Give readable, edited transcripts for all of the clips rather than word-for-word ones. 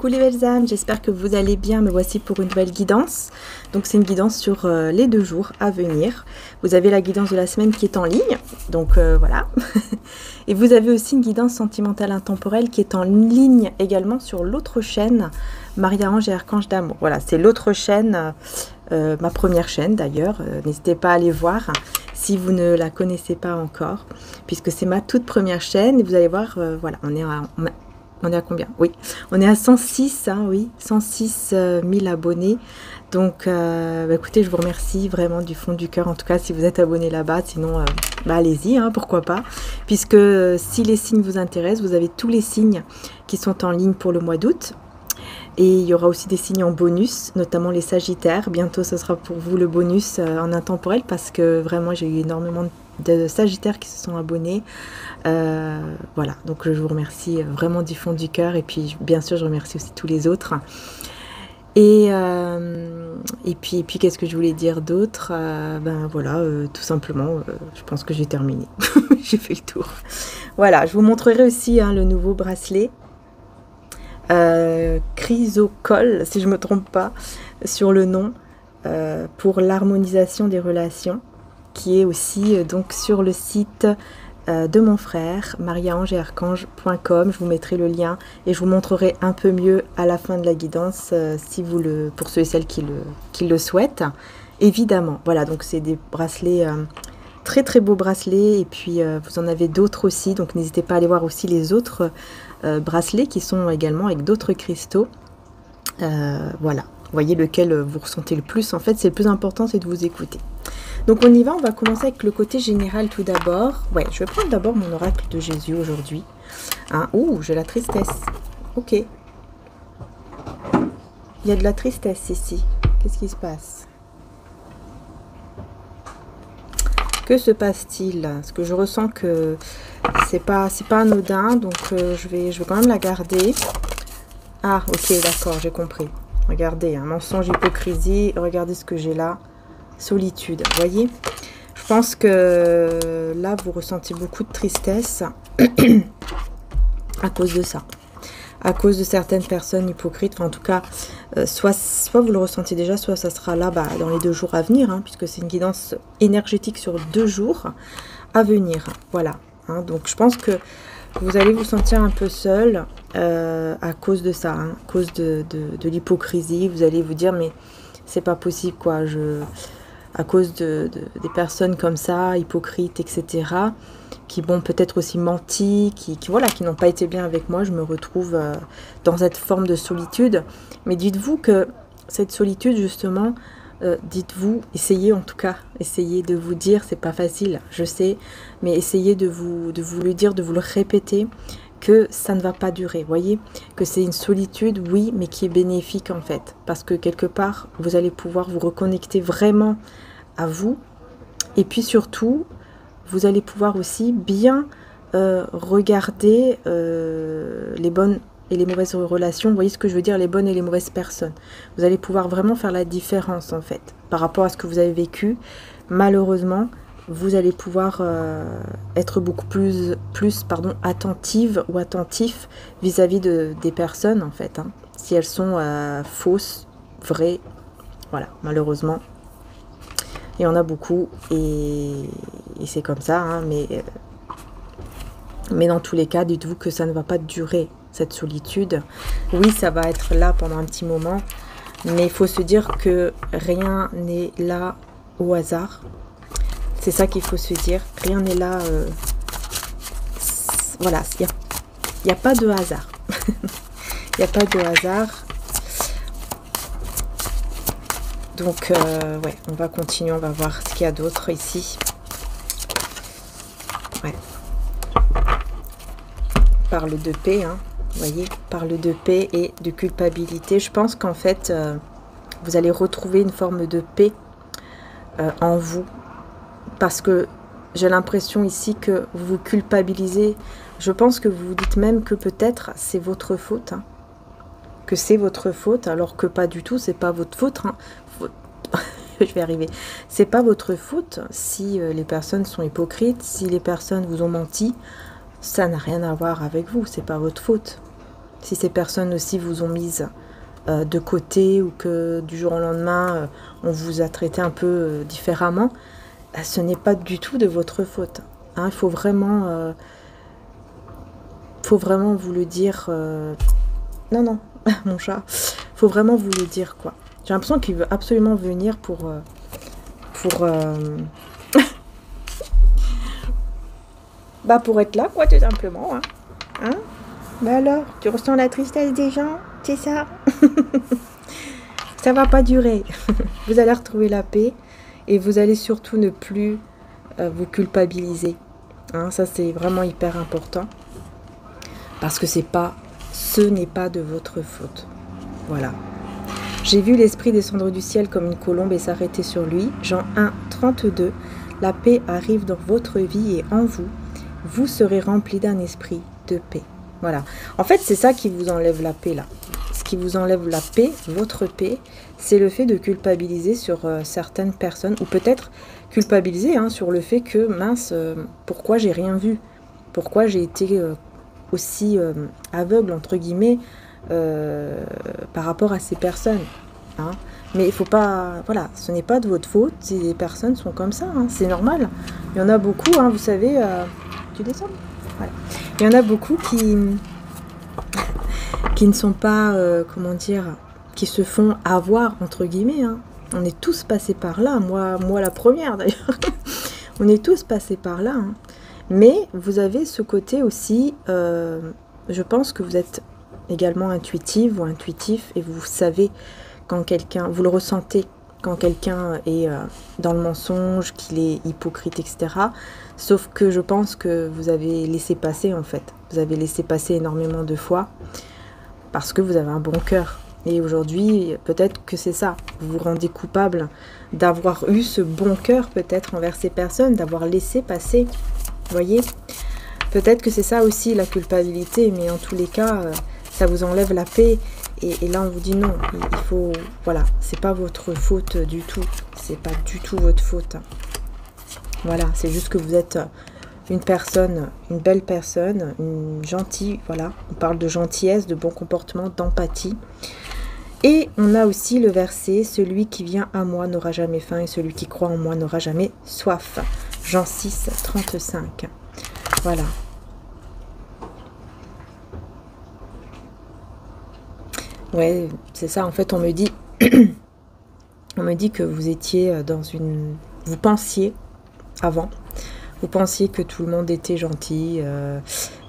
les belles âmes, j'espère que vous allez bien. Me voici pour une nouvelle guidance. Donc c'est une guidance sur les 2 jours à venir. Vous avez la guidance de la semaine qui est en ligne, donc voilà. Et vous avez aussi une guidance sentimentale intemporelle qui est en ligne également sur l'autre chaîne, Maria-Ange et Archange d'amour. Voilà, c'est l'autre chaîne, ma première chaîne d'ailleurs. N'hésitez pas à aller voir si vous ne la connaissez pas encore, puisque c'est ma toute première chaîne. Et vous allez voir, voilà, on est à combien? Oui, on est à 106, hein, oui, 106 000 abonnés. Donc, écoutez, je vous remercie vraiment du fond du cœur, en tout cas, si vous êtes abonné là-bas. Sinon, allez-y, hein, pourquoi pas. Puisque si les signes vous intéressent, vous avez tous les signes qui sont en ligne pour le mois d'août. Et il y aura aussi des signes en bonus, notamment les Sagittaires. Bientôt, ce sera pour vous le bonus en intemporel, parce que vraiment, j'ai eu énormément de Sagittaires qui se sont abonnés. Voilà, donc je vous remercie vraiment du fond du cœur. Et puis, bien sûr, je remercie aussi tous les autres. Et puis qu'est-ce que je voulais dire d'autre? Voilà, tout simplement, je pense que j'ai terminé. J'ai fait le tour. Voilà, je vous montrerai aussi le nouveau bracelet. Chrysocol, si je ne me trompe pas sur le nom, pour l'harmonisation des relations, qui est aussi donc sur le site de mon frère, mariaangeetarchange.com. Je vous mettrai le lien et je vous montrerai un peu mieux à la fin de la guidance, si vous pour ceux et celles qui le souhaitent, évidemment. Voilà, donc c'est des bracelets, très très beaux bracelets, et puis vous en avez d'autres aussi, donc n'hésitez pas à aller voir aussi les autres bracelets qui sont également avec d'autres cristaux. Voilà, voyez lequel vous ressentez le plus. En fait, c'est le plus important, c'est de vous écouter. Donc on y va, on va commencer avec le côté général tout d'abord. Ouais, je vais prendre d'abord mon oracle de Jésus aujourd'hui. Ouh, j'ai la tristesse. Ok. Il y a de la tristesse ici. Qu'est-ce qui se passe? Que se passe-t-il? Parce que je ressens que c'est pas anodin, donc je vais quand même la garder. Ah, ok, d'accord, j'ai compris. Regardez, mensonge, hypocrisie, regardez ce que j'ai là. Solitude, voyez. Je pense que là, vous ressentez beaucoup de tristesse à cause de ça. À cause de certaines personnes hypocrites. Enfin, en tout cas, soit vous le ressentez déjà, soit ça sera là dans les 2 jours à venir, puisque c'est une guidance énergétique sur 2 jours à venir. Voilà. Donc, je pense que vous allez vous sentir un peu seul à cause de ça, à cause de l'hypocrisie. Vous allez vous dire, mais c'est pas possible, quoi. À cause des personnes comme ça, hypocrites, etc., qui vont peut-être aussi menti, qui n'ont pas été bien avec moi, je me retrouve dans cette forme de solitude. Mais dites-vous que cette solitude, justement, dites-vous, essayez en tout cas, essayez de vous dire, c'est pas facile, je sais, mais essayez de vous le dire, de vous le répéter, que ça ne va pas durer, voyez, que c'est une solitude, oui, mais qui est bénéfique en fait, parce que quelque part, vous allez pouvoir vous reconnecter vraiment à vous, et puis surtout, vous allez pouvoir aussi bien regarder les bonnes et les mauvaises relations, vous voyez ce que je veux dire, les bonnes et les mauvaises personnes. Vous allez pouvoir vraiment faire la différence en fait, par rapport à ce que vous avez vécu. Malheureusement, vous allez pouvoir être beaucoup plus attentive ou attentif vis-à-vis des personnes en fait, si elles sont fausses, vraies, voilà, malheureusement. Il y en a beaucoup et c'est comme ça, mais dans tous les cas, dites-vous que ça ne va pas durer, cette solitude. Oui, ça va être là pendant un petit moment, mais il faut se dire que rien n'est là au hasard. C'est ça qu'il faut se dire. Rien n'est là. Voilà, il n'y a pas de hasard. Il n'y a pas de hasard. Donc, ouais, on va continuer. On va voir ce qu'il y a d'autre ici. Ouais. Parle de paix, vous voyez, parle de paix et de culpabilité. Je pense qu'en fait, vous allez retrouver une forme de paix en vous. Parce que j'ai l'impression ici que vous vous culpabilisez. Je pense que vous vous dites même que peut-être c'est votre faute. Que c'est votre faute, alors que pas du tout, c'est pas votre faute. Je vais arriver. C'est pas votre faute si les personnes sont hypocrites, si les personnes vous ont menti. Ça n'a rien à voir avec vous, c'est pas votre faute. Si ces personnes aussi vous ont mise de côté ou que du jour au lendemain, on vous a traité un peu différemment, ce n'est pas du tout de votre faute. Hein, il faut vraiment vous le dire. Non, non, mon chat. Faut vraiment vous le dire, quoi. J'ai l'impression qu'il veut absolument venir pour bah, pour être là, quoi, tout simplement. Hein. Bah alors, tu ressens la tristesse des gens, c'est ça? Ça va pas durer. Vous allez retrouver la paix et vous allez surtout ne plus vous culpabiliser. Hein, ça, c'est vraiment hyper important. Parce que ce n'est pas de votre faute. Voilà. J'ai vu l'esprit descendre du ciel comme une colombe et s'arrêter sur lui. Jean 1, 32. La paix arrive dans votre vie et en vous. Vous serez rempli d'un esprit de paix. Voilà. En fait, c'est ça qui vous enlève la paix, là. Ce qui vous enlève la paix, votre paix, c'est le fait de culpabiliser sur certaines personnes. Ou peut-être culpabiliser sur le fait que, mince, pourquoi j'ai rien vu? Pourquoi j'ai été aussi aveugle, entre guillemets, par rapport à ces personnes. Hein. Mais il faut pas... Voilà, ce n'est pas de votre faute si les personnes sont comme ça. Hein, c'est normal. Il y en a beaucoup, vous savez... tu descends? Voilà. Il y en a beaucoup qui ne sont pas... comment dire? Qui se font avoir, entre guillemets. Hein. On est tous passés par là. Moi la première, d'ailleurs. On est tous passés par là. Hein. Mais vous avez ce côté aussi... je pense que vous êtes également intuitive ou intuitif et vous savez quand quelqu'un, vous le ressentez quand quelqu'un est dans le mensonge, qu'il est hypocrite, etc. Sauf que je pense que vous avez laissé passer en fait. Vous avez laissé passer énormément de fois parce que vous avez un bon cœur. Et aujourd'hui, peut-être que c'est ça. Vous vous rendez coupable d'avoir eu ce bon cœur peut-être envers ces personnes, d'avoir laissé passer. Vous voyez ? Peut-être que c'est ça aussi la culpabilité, mais en tous les cas, ça vous enlève la paix. Et là, on vous dit non, il faut... Voilà, c'est pas votre faute du tout. C'est pas du tout votre faute. Voilà, c'est juste que vous êtes une personne, une belle personne, une gentille, voilà. On parle de gentillesse, de bon comportement, d'empathie. Et on a aussi le verset, celui qui vient à moi n'aura jamais faim et celui qui croit en moi n'aura jamais soif. Jean 6, 35. Voilà. Ouais, c'est ça. En fait, on me dit que vous étiez dans une... Vous pensiez, avant, vous pensiez que tout le monde était gentil.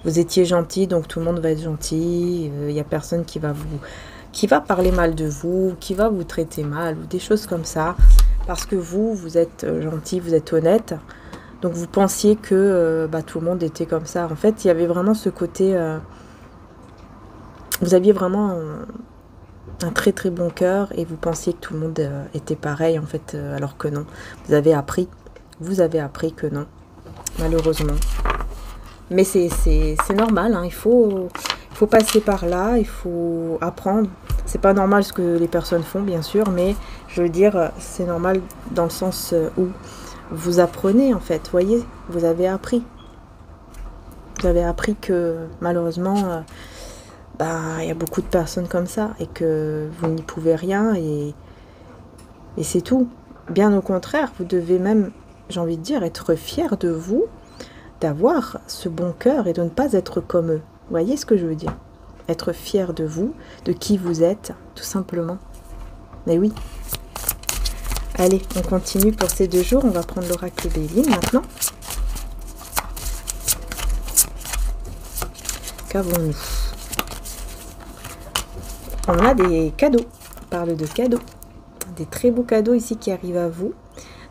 Vous étiez gentil, donc tout le monde va être gentil. Il n'y a personne qui va parler mal de vous, qui va vous traiter mal, ou des choses comme ça. Parce que vous êtes gentil, vous êtes honnête. Donc vous pensiez que tout le monde était comme ça. En fait, il y avait vraiment ce côté... vous aviez vraiment un très très bon cœur et vous pensiez que tout le monde était pareil, en fait, alors que non. Vous avez appris que non, malheureusement. Mais c'est normal, hein, il faut passer par là, il faut apprendre. C'est pas normal ce que les personnes font, bien sûr, mais je veux dire, c'est normal dans le sens où vous apprenez, en fait, voyez, vous avez appris. Vous avez appris que, malheureusement, il y a beaucoup de personnes comme ça, et que vous n'y pouvez rien, et c'est tout. Bien au contraire, vous devez même, j'ai envie de dire, être fier de vous, d'avoir ce bon cœur, et de ne pas être comme eux. Vous voyez ce que je veux dire? Être fier de vous, de qui vous êtes, tout simplement. Mais oui. Allez, on continue pour ces 2 jours. On va prendre l'oracle Béline maintenant. Qu'avons-nous? On a des cadeaux. On parle de cadeaux. Des très beaux cadeaux ici qui arrivent à vous.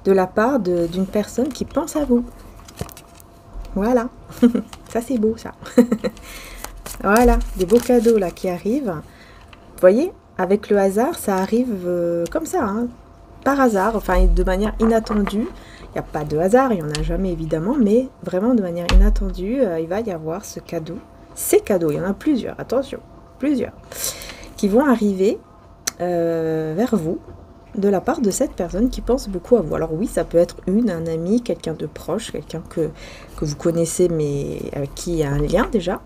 De la part d'une personne qui pense à vous. Voilà. Ça, c'est beau, ça. Voilà, des beaux cadeaux là qui arrivent. Vous voyez, avec le hasard, ça arrive comme ça, hein, par hasard, enfin de manière inattendue. Il n'y a pas de hasard, il n'y en a jamais évidemment, mais vraiment de manière inattendue, il va y avoir ce cadeau. Ces cadeaux, il y en a plusieurs, attention, plusieurs, qui vont arriver vers vous de la part de cette personne qui pense beaucoup à vous. Alors oui, ça peut être un ami, quelqu'un de proche, quelqu'un que vous connaissez mais avec qui il y a un lien déjà.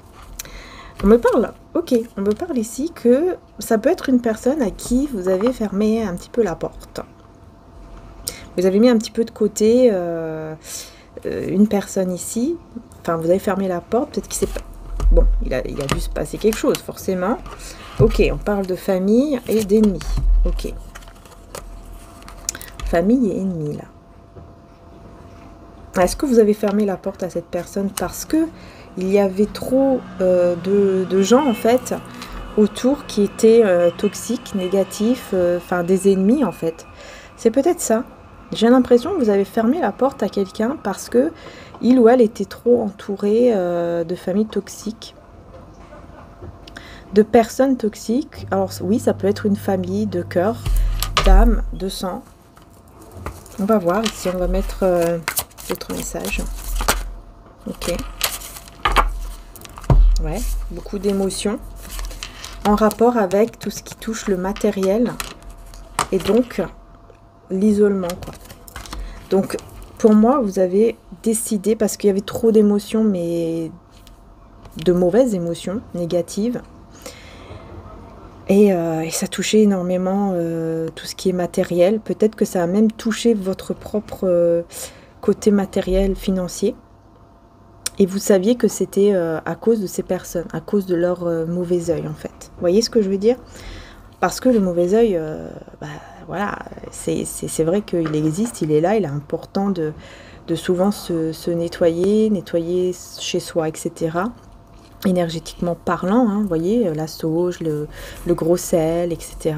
On me parle, ok, on me parle ici que ça peut être une personne à qui vous avez fermé un petit peu la porte. Vous avez mis un petit peu de côté une personne ici. Enfin, vous avez fermé la porte, peut-être qu'il s'est pas... Bon, il a dû se passer quelque chose, forcément. Ok, on parle de famille et d'ennemis. Ok. Famille et ennemis, là. Est-ce que vous avez fermé la porte à cette personne parce que il y avait trop de gens, en fait, autour qui étaient toxiques, négatifs, enfin, des ennemis, en fait. C'est peut-être ça. J'ai l'impression que vous avez fermé la porte à quelqu'un parce que il ou elle était trop entouré de familles toxiques, de personnes toxiques. Alors oui, ça peut être une famille de cœur, d'âme, de sang. On va voir ici, on va mettre d'autres messages. Ok. Ouais, beaucoup d'émotions en rapport avec tout ce qui touche le matériel et donc l'isolement, quoi. Donc, pour moi, vous avez décidé, parce qu'il y avait trop d'émotions, mais de mauvaises émotions, négatives, et ça touchait énormément tout ce qui est matériel. Peut-être que ça a même touché votre propre côté matériel, financier. Et vous saviez que c'était à cause de ces personnes, à cause de leur mauvais œil, en fait. Vous voyez ce que je veux dire? Parce que le mauvais œil, voilà, c'est vrai qu'il existe, il est là, il est important de souvent se nettoyer chez soi, etc. Énergétiquement parlant, hein, vous voyez, la sauge, le gros sel, etc.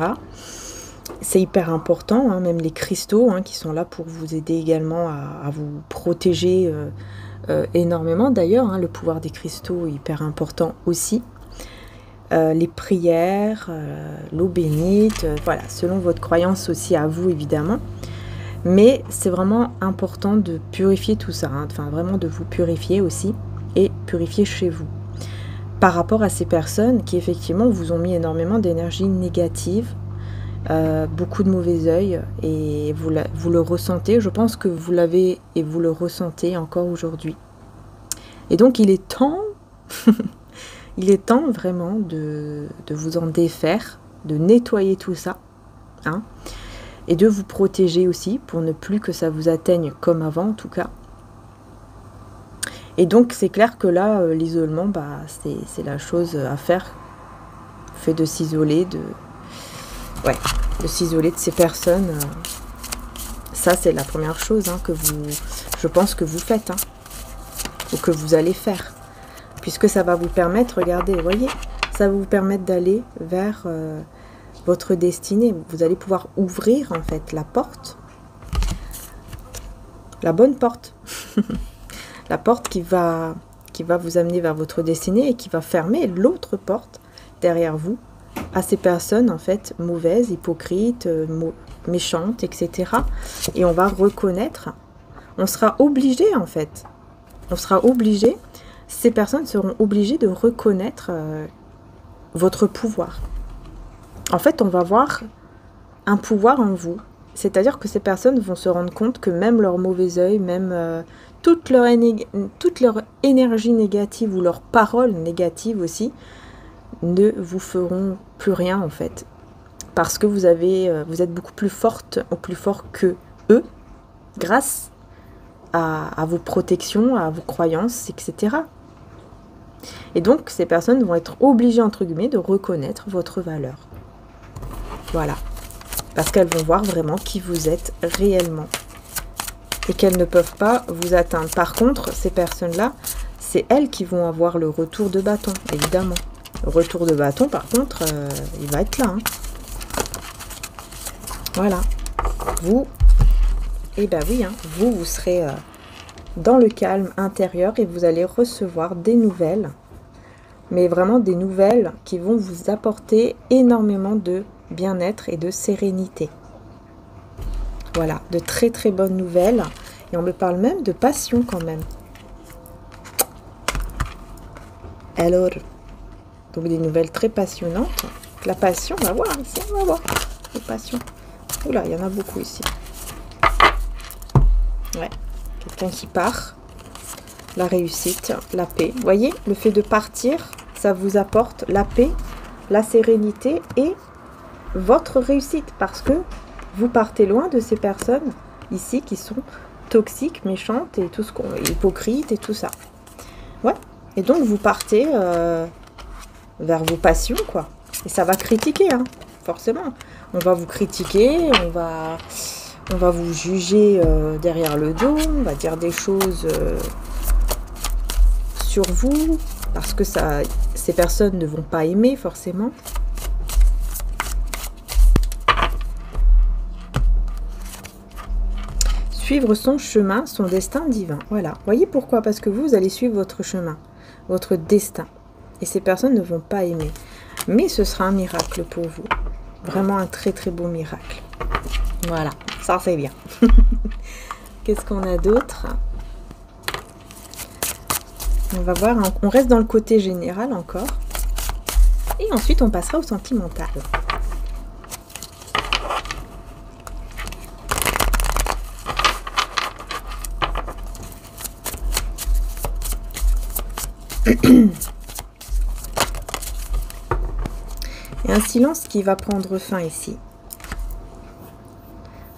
C'est hyper important, hein, même les cristaux hein, qui sont là pour vous aider également à vous protéger énormément. D'ailleurs, hein, le pouvoir des cristaux est hyper important aussi. Les prières, l'eau bénite, voilà, selon votre croyance aussi à vous évidemment. Mais c'est vraiment important de purifier tout ça, hein, enfin vraiment de vous purifier aussi et purifier chez vous. Par rapport à ces personnes qui effectivement vous ont mis énormément d'énergie négative, beaucoup de mauvais œil et vous le ressentez, je pense que vous l'avez et vous le ressentez encore aujourd'hui. Et donc il est temps... Il est temps vraiment de vous en défaire, de nettoyer tout ça, hein, et de vous protéger aussi pour ne plus que ça vous atteigne comme avant en tout cas. Et donc c'est clair que là, l'isolement, bah, c'est la chose à faire, fait de s'isoler, de s'isoler de ces personnes. Ça c'est la première chose hein, que je pense que vous faites, hein, ou que vous allez faire. Puisque ça va vous permettre, regardez, vous voyez, ça va vous permettre d'aller vers votre destinée. Vous allez pouvoir ouvrir en fait la porte, la bonne porte, la porte qui va vous amener vers votre destinée et qui va fermer l'autre porte derrière vous à ces personnes en fait mauvaises, hypocrites, méchantes, etc. Et on va reconnaître, on sera obligé en fait, on sera obligé. Ces personnes seront obligées de reconnaître votre pouvoir. En fait, on va voir un pouvoir en vous. C'est-à-dire que ces personnes vont se rendre compte que même leur mauvais œil, même toute leur énergie négative ou leurs paroles négatives aussi, ne vous feront plus rien en fait. Parce que vous êtes beaucoup plus forte ou plus fort que eux, grâce à vos protections, à vos croyances, etc. Et donc, ces personnes vont être obligées, entre guillemets, de reconnaître votre valeur. Voilà. Parce qu'elles vont voir vraiment qui vous êtes réellement. Et qu'elles ne peuvent pas vous atteindre. Par contre, ces personnes-là, c'est elles qui vont avoir le retour de bâton, évidemment. Le retour de bâton, par contre, il va être là. Hein. Voilà. Vous, eh ben oui, hein, vous serez dans le calme intérieur et vous allez recevoir des nouvelles. Mais vraiment des nouvelles qui vont vous apporter énormément de bien-être et de sérénité. Voilà, de très très bonnes nouvelles. Et on me parle même de passion quand même. Alors, donc des nouvelles très passionnantes. La passion, on va voir ici, on va voir. La passion. Oula, il y en a beaucoup ici. Ouais, quelqu'un qui part. La réussite, la paix. Vous voyez, le fait de partir, ça vous apporte la paix, la sérénité et votre réussite. Parce que vous partez loin de ces personnes ici qui sont toxiques, méchantes et tout ce qu'on hypocrites et tout ça. Ouais. Et donc vous partez vers vos passions, quoi. Et ça va critiquer, hein, forcément. On va vous critiquer, on va vous juger derrière le dos, on va dire des choses sur vous, parce que ces personnes ne vont pas aimer, forcément. Suivre son chemin, son destin divin. Voilà. Voyez pourquoi? Parce que vous allez suivre votre chemin, votre destin. Et ces personnes ne vont pas aimer. Mais ce sera un miracle pour vous. Vraiment un très très beau miracle. Voilà, ça c'est bien. Qu'est-ce qu'on a d'autre? On va voir, on reste dans le côté général encore. Et ensuite on passera au sentimental. Il y a un silence qui va prendre fin ici.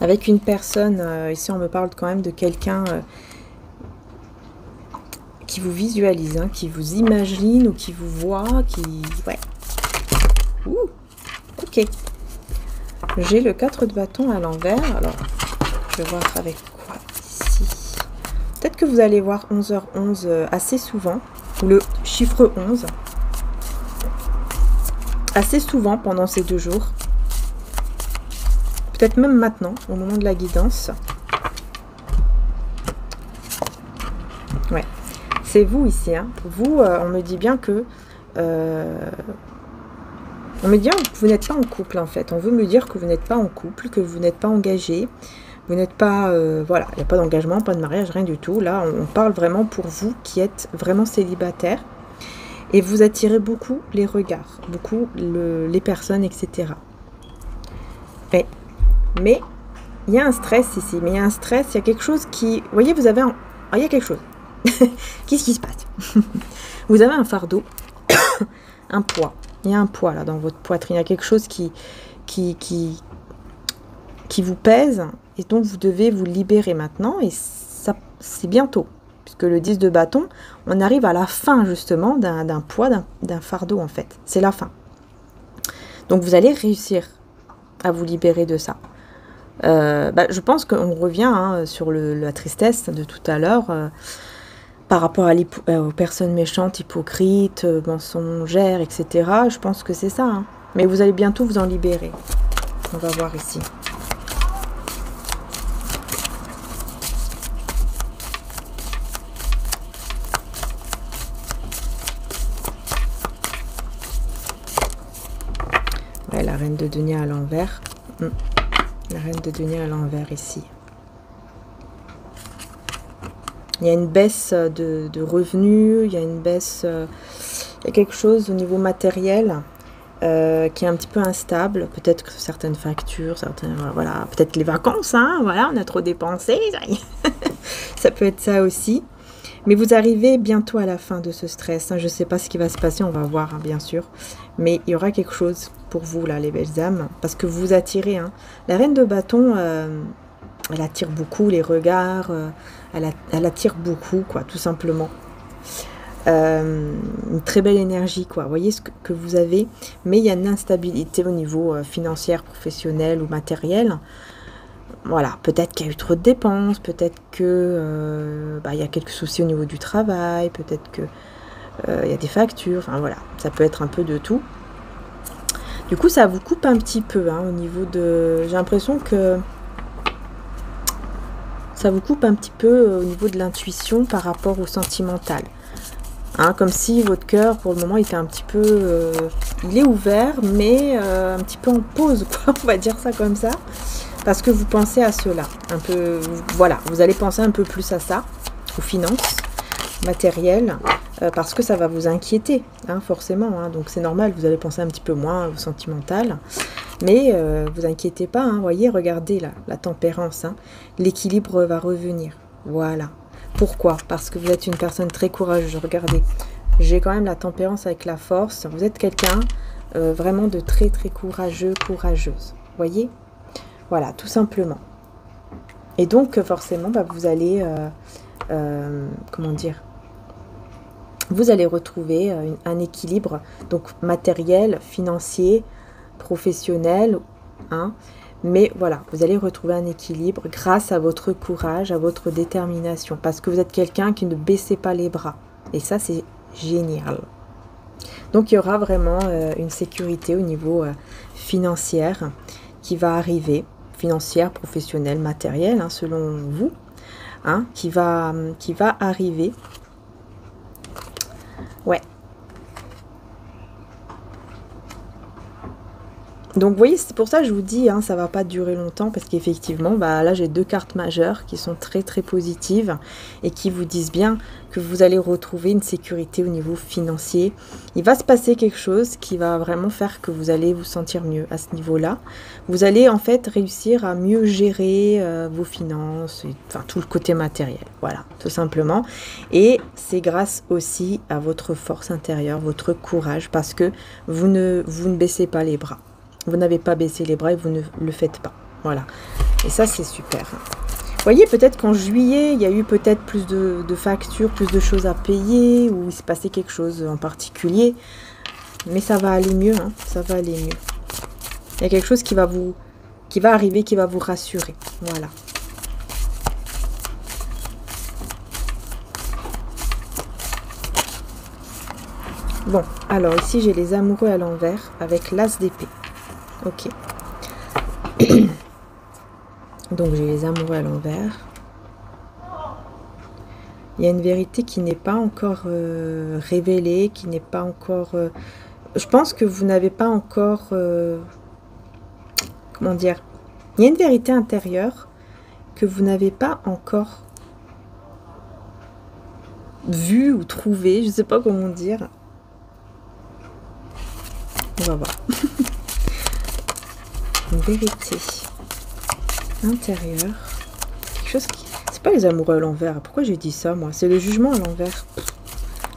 Avec une personne, ici on me parle quand même de quelqu'un qui vous visualise, hein, qui vous imagine ou qui vous voit, qui... Ouais. Ouh, ok. J'ai le 4 de bâton à l'envers. Alors, je vais voir avec quoi ici. Peut-être que vous allez voir 11h11 assez souvent. Ou le chiffre 11. Assez souvent pendant ces 2 jours. Peut-être même maintenant, au moment de la guidance. Ouais. C'est vous ici. Hein. Vous, on me dit bien que... on me dit que vous n'êtes pas en couple, en fait. On veut me dire que vous n'êtes pas en couple, que vous n'êtes pas engagé. Vous n'êtes pas... voilà, il n'y a pas d'engagement, pas de mariage, rien du tout. Là, on parle vraiment pour vous qui êtes vraiment célibataire. Et vous attirez beaucoup les regards, beaucoup les personnes, etc. Mais il y a un stress ici. Mais il y a un stress, il y a quelque chose qui... Vous voyez, vous avez un... Ah, il y a quelque chose. Qu'est-ce qui se passe? Vous avez un fardeau, un poids. Il y a un poids là dans votre poitrine. Il y a quelque chose qui vous pèse. Et donc, vous devez vous libérer maintenant. Et ça, c'est bientôt. Puisque le 10 de bâton, on arrive à la fin, justement, d'un poids, d'un fardeau, en fait. C'est la fin. Donc, vous allez réussir à vous libérer de ça. Je pense qu'on revient sur la tristesse de tout à l'heure, par rapport aux personnes méchantes, hypocrites, mensongères, etc. Je pense que c'est ça. Hein. Mais vous allez bientôt vous en libérer. On va voir ici. Ouais, la reine de denier à l'envers. La reine de denier à l'envers ici. Il y a une baisse de revenus, il y a une baisse, il y a quelque chose au niveau matériel qui est un petit peu instable. Peut-être que certaines factures, voilà, peut-être les vacances, hein, voilà, on a trop dépensé. Ça peut être ça aussi. Mais vous arrivez bientôt à la fin de ce stress. Hein. Je ne sais pas ce qui va se passer, on va voir, hein, bien sûr. Mais il y aura quelque chose pour vous, là, les belles âmes, parce que vous attirez. Hein. La reine de bâton, elle attire beaucoup les regards, elle attire beaucoup, quoi, tout simplement. Une très belle énergie, quoi. Vous voyez ce que vous avez, mais il y a une instabilité au niveau financier, professionnel ou matériel. Voilà, peut-être qu'il y a eu trop de dépenses, peut-être que il y a quelques soucis au niveau du travail, peut-être que il y a des factures, enfin voilà, ça peut être un peu de tout. Du coup, ça vous coupe un petit peu au niveau de... J'ai l'impression que ça vous coupe un petit peu au niveau de l'intuition par rapport au sentimental. Hein, comme si votre cœur, pour le moment, il était un petit peu... il est ouvert, mais un petit peu en pause, quoi, on va dire ça comme ça. Parce que vous pensez à cela. Un peu, voilà, vous allez penser un peu plus à ça, aux finances, matérielles, parce que ça va vous inquiéter, hein, forcément. Hein, donc c'est normal, vous allez penser un petit peu moins au sentimental. Mais vous inquiétez pas, hein, voyez, regardez là, la tempérance. Hein, l'équilibre va revenir. Voilà. Pourquoi? Parce que vous êtes une personne très courageuse. Regardez. j'ai quand même la tempérance avec la force. Vous êtes quelqu'un vraiment de très très courageux, courageuse. Vous voyez? Voilà, tout simplement. Et donc, forcément, bah, vous allez, comment dire, vous allez retrouver un équilibre, donc matériel, financier, professionnel, hein. Mais voilà, vous allez retrouver un équilibre grâce à votre courage, à votre détermination, parce que vous êtes quelqu'un qui ne baissez pas les bras. Et ça, c'est génial. Donc, il y aura vraiment une sécurité au niveau financier qui va arriver, financière, professionnelle, matérielle, hein, selon vous, hein, qui va arriver. Ouais. Donc, vous voyez, c'est pour ça que je vous dis, hein, ça va pas durer longtemps, parce qu'effectivement, bah, là, j'ai deux cartes majeures qui sont très, très positives et qui vous disent bien que vous allez retrouver une sécurité au niveau financier. Il va se passer quelque chose qui va vraiment faire que vous allez vous sentir mieux à ce niveau-là. Vous allez, en fait, réussir à mieux gérer vos finances, enfin, tout le côté matériel. Voilà, tout simplement. Et c'est grâce aussi à votre force intérieure, votre courage, parce que vous ne baissez pas les bras. Vous n'avez pas baissé les bras et vous ne le faites pas. Voilà. Et ça, c'est super. Vous voyez, peut-être qu'en juillet, il y a eu peut-être plus de factures, plus de choses à payer, ou il s'est passé quelque chose en particulier. Mais ça va aller mieux, hein. Ça va aller mieux. Il y a quelque chose qui va arriver, qui va vous rassurer. Voilà. Bon, alors ici, j'ai les amoureux à l'envers avec l'as d'épée. Ok. Donc j'ai les amoureux à l'envers. Il y a une vérité qui n'est pas encore révélée, qui n'est pas encore... je pense que vous n'avez pas encore... comment dire? Il y a une vérité intérieure que vous n'avez pas encore vue ou trouvée. Je ne sais pas comment dire. On va voir. Une vérité intérieure. Quelque chose qui... C'est pas les amoureux à l'envers. Pourquoi j'ai dit ça, moi? C'est le jugement à l'envers.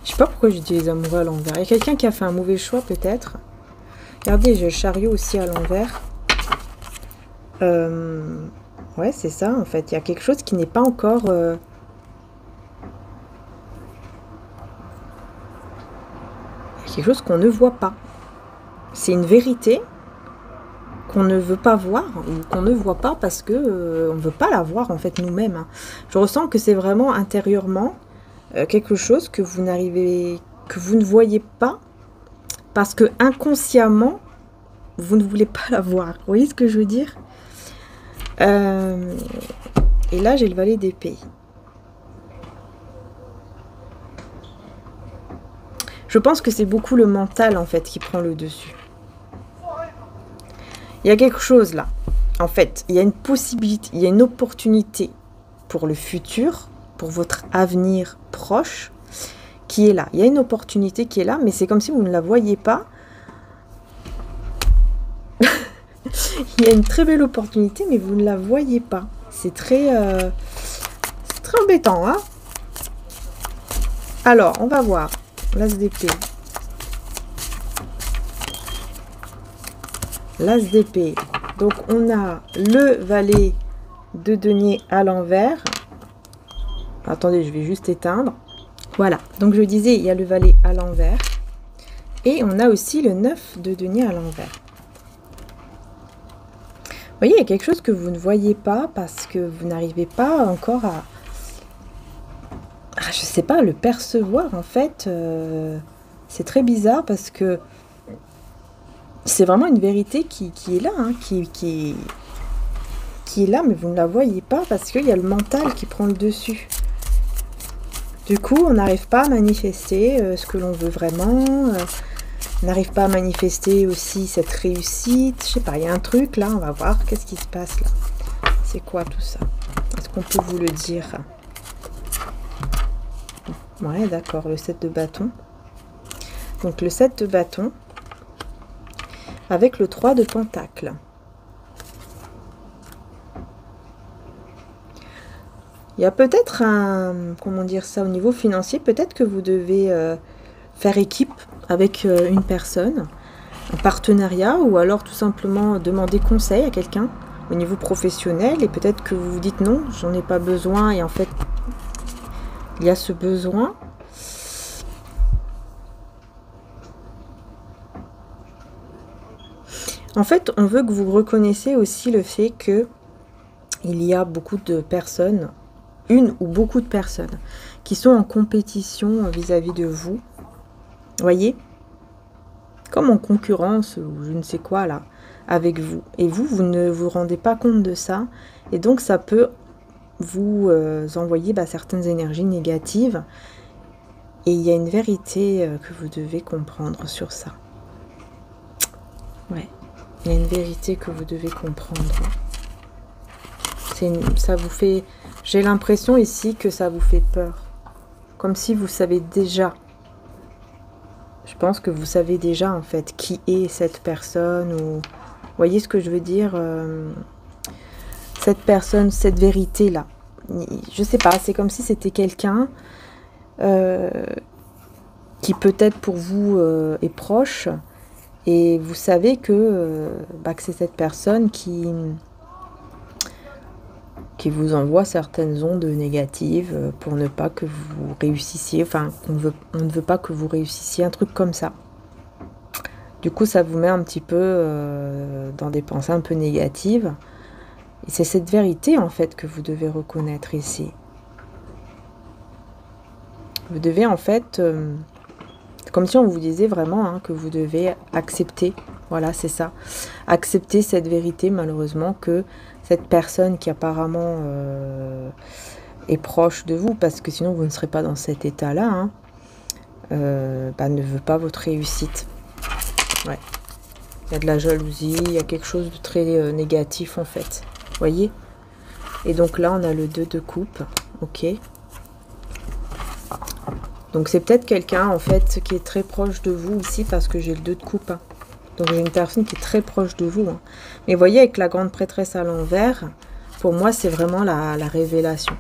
Je sais pas pourquoi j'ai dit les amoureux à l'envers. Il y a quelqu'un qui a fait un mauvais choix, peut-être. Regardez, j'ai le chariot aussi à l'envers. Ouais, c'est ça, en fait. Il y a quelque chose qui n'est pas encore... Il y a quelque chose qu'on ne voit pas. C'est une vérité qu'on ne veut pas voir ou qu'on ne voit pas parce que on ne veut pas la voir en fait nous-mêmes. Hein. Je ressens que c'est vraiment intérieurement quelque chose que vous ne voyez pas parce que inconsciemment vous ne voulez pas la voir. Vous voyez ce que je veux dire? Et là j'ai le valet d'épée. Je pense que c'est beaucoup le mental en fait qui prend le dessus. Il y a quelque chose là. En fait, il y a une possibilité, il y a une opportunité pour le futur, pour votre avenir proche, qui est là. Il y a une opportunité qui est là, mais c'est comme si vous ne la voyez pas. Il y a une très belle opportunité, mais vous ne la voyez pas. C'est très embêtant, hein? Alors, on va voir. L'as d'épée. L'as d'épée. Donc, on a le valet de denier à l'envers. Attendez, je vais juste éteindre. Voilà. Donc, je disais, il y a le valet à l'envers. Et on a aussi le 9 de denier à l'envers. Vous voyez, il y a quelque chose que vous ne voyez pas parce que vous n'arrivez pas encore à... je sais pas, le percevoir, en fait. C'est très bizarre parce que c'est vraiment une vérité qui est là, hein, qui est là, mais vous ne la voyez pas parce qu'il y a le mental qui prend le dessus. Du coup, on n'arrive pas à manifester ce que l'on veut vraiment. On n'arrive pas à manifester aussi cette réussite. Je sais pas, il y a un truc là, on va voir qu'est-ce qui se passe là. C'est quoi tout ça? Est-ce qu'on peut vous le dire? Ouais, d'accord, le 7 de bâton. Donc le 7 de bâton avec le 3 de pentacle. Il y a peut-être un, comment dire ça, au niveau financier, peut-être que vous devez faire équipe avec une personne, un partenariat, ou alors tout simplement demander conseil à quelqu'un au niveau professionnel, et peut-être que vous vous dites non, j'en ai pas besoin, et en fait il y a ce besoin. En fait, on veut que vous reconnaissiez aussi le fait que il y a beaucoup de personnes, une ou beaucoup de personnes, qui sont en compétition vis-à-vis de vous. Voyez, comme en concurrence ou je ne sais quoi là, avec vous. Et vous ne vous rendez pas compte de ça. Et donc ça peut vous envoyer certaines énergies négatives. Et il y a une vérité que vous devez comprendre sur ça. Ouais, il y a une vérité que vous devez comprendre. Ça vous fait... J'ai l'impression ici que ça vous fait peur. Comme si vous savez déjà. Je pense que vous savez déjà en fait qui est cette personne. Ou... Vous voyez ce que je veux dire, cette personne, cette vérité-là. Je sais pas, c'est comme si c'était quelqu'un qui peut-être pour vous est proche. Et vous savez que c'est cette personne qui vous envoie certaines ondes négatives pour ne pas que vous réussissiez, enfin, on ne veut pas que vous réussissiez, un truc comme ça. Du coup, ça vous met un petit peu dans des pensées un peu négatives. Et c'est cette vérité, en fait, que vous devez reconnaître ici. Vous devez, en fait, comme si on vous disait vraiment que vous devez accepter, voilà, c'est ça, accepter cette vérité, malheureusement, que cette personne qui apparemment est proche de vous, parce que sinon vous ne serez pas dans cet état-là, ne veut pas votre réussite. Ouais. Il y a de la jalousie, il y a quelque chose de très négatif en fait. Vous voyez? Et donc là, on a le 2 de coupe. Ok. Donc c'est peut-être quelqu'un en fait qui est très proche de vous ici, parce que j'ai le 2 de coupe. Donc j'ai une personne qui est très proche de vous. Mais vous voyez, avec la grande prêtresse à l'envers, pour moi c'est vraiment la révélation.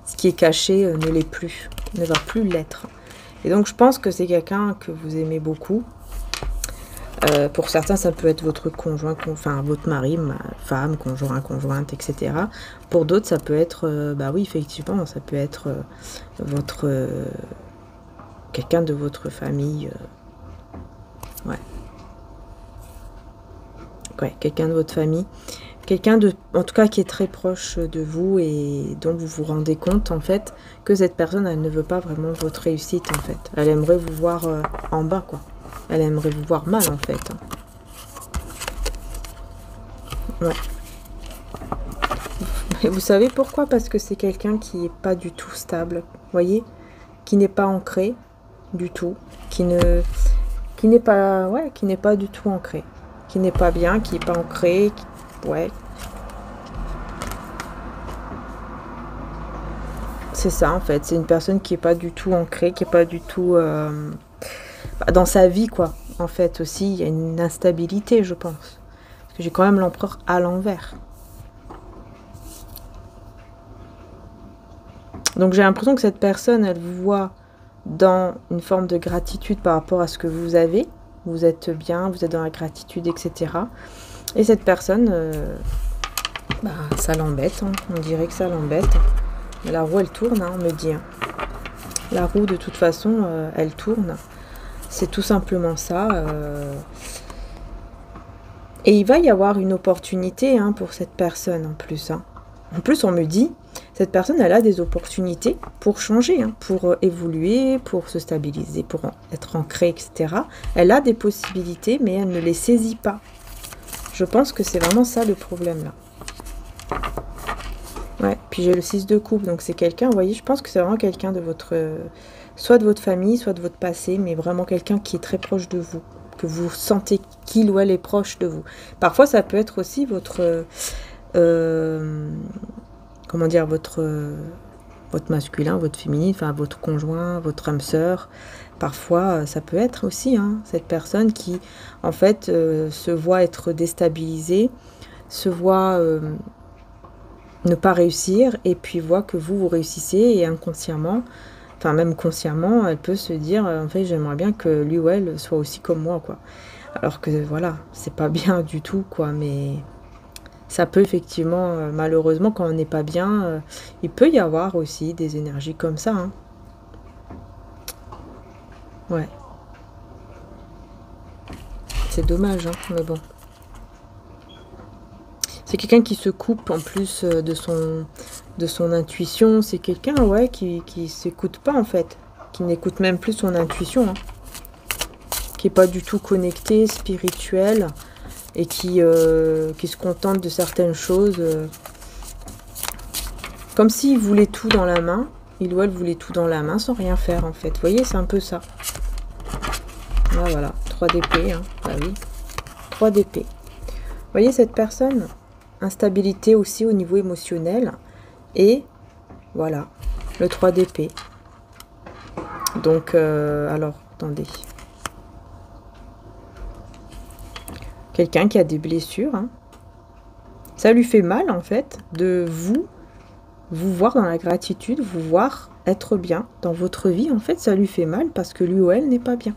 Ce qui est caché ne l'est plus, ne va plus l'être. Et donc je pense que c'est quelqu'un que vous aimez beaucoup. Pour certains, ça peut être votre conjoint, enfin votre mari, femme, conjoint, conjointe, etc. Pour d'autres, ça peut être, oui, effectivement, ça peut être votre quelqu'un de votre famille. Ouais, quelqu'un de votre famille. Quelqu'un de, en tout cas, qui est très proche de vous et dont vous vous rendez compte, en fait, que cette personne, elle ne veut pas vraiment votre réussite, en fait. Elle aimerait vous voir en bas, quoi. Elle aimerait vous voir mal, en fait. Ouais. Et vous savez pourquoi? Parce que c'est quelqu'un qui n'est pas du tout stable, vous voyez? Qui n'est pas ancré du tout. Qui n'est pas, qui n'est pas du tout ancré. Qui n'est pas bien, qui n'est pas ancré. Ouais. C'est ça, en fait. C'est une personne qui n'est pas du tout ancrée, qui n'est pas du tout... dans sa vie, quoi. En fait, aussi, il y a une instabilité, je pense. Parce que j'ai quand même l'empereur à l'envers. Donc, j'ai l'impression que cette personne, elle vous voit dans une forme de gratitude par rapport à ce que vous avez. Vous êtes bien, vous êtes dans la gratitude, etc. Et cette personne, ça l'embête. On dirait que ça l'embête. La roue, elle tourne, on me dit. La roue, de toute façon, elle tourne. C'est tout simplement ça. Et il va y avoir une opportunité pour cette personne en plus. En plus, on me dit, cette personne, elle a des opportunités pour changer, pour évoluer, pour se stabiliser, pour être ancrée, etc. Elle a des possibilités, mais elle ne les saisit pas. Je pense que c'est vraiment ça le problème là. Ouais, puis j'ai le 6 de coupe, donc c'est quelqu'un, vous voyez, je pense que c'est vraiment quelqu'un de votre... soit de votre famille, soit de votre passé, mais vraiment quelqu'un qui est très proche de vous, que vous sentez qu'il ou elle est proche de vous. Parfois, ça peut être aussi votre... comment dire, votre masculin, votre féminine, enfin votre conjoint, votre âme sœur. Parfois, ça peut être aussi cette personne qui, en fait, se voit être déstabilisée, se voit ne pas réussir, et puis voit que vous réussissez, et inconsciemment, Enfin, même consciemment, elle peut se dire, en fait, j'aimerais bien que lui ou elle soit aussi comme moi, quoi. Alors que, voilà, c'est pas bien du tout, quoi, mais ça peut effectivement, malheureusement, quand on n'est pas bien, il peut y avoir aussi des énergies comme ça, hein. Ouais. C'est dommage, hein, mais bon. C'est quelqu'un qui se coupe en plus de son intuition. C'est quelqu'un, ouais, qui s'écoute pas en fait. Qui n'écoute même plus son intuition. Hein. Qui est pas du tout connecté, spirituel. Et qui se contente de certaines choses. Comme s'il voulait tout dans la main. Il ou elle voulait tout dans la main sans rien faire en fait. Vous voyez, c'est un peu ça. Ah, voilà, 3 d'épée. Hein. Bah oui, 3 d'épée. Vous voyez cette personne? Instabilité aussi au niveau émotionnel. Et voilà, le 3 d'épée. Donc, alors, attendez. Quelqu'un qui a des blessures. Hein. Ça lui fait mal, en fait, de vous voir dans la gratitude, vous voir être bien dans votre vie. En fait, ça lui fait mal parce que lui ou elle n'est pas bien.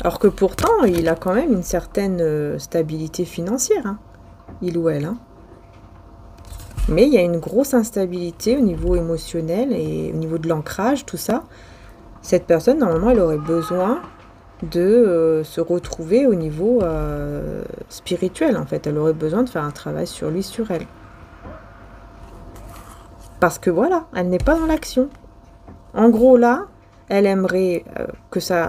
Alors que pourtant, il a quand même une certaine stabilité financière, hein, il ou elle. Hein. Mais il y a une grosse instabilité au niveau émotionnel et au niveau de l'ancrage, tout ça. Cette personne, normalement, elle aurait besoin de se retrouver au niveau spirituel, en fait. Elle aurait besoin de faire un travail sur lui, sur elle. Parce que voilà, elle n'est pas dans l'action. En gros, là, elle aimerait que ça...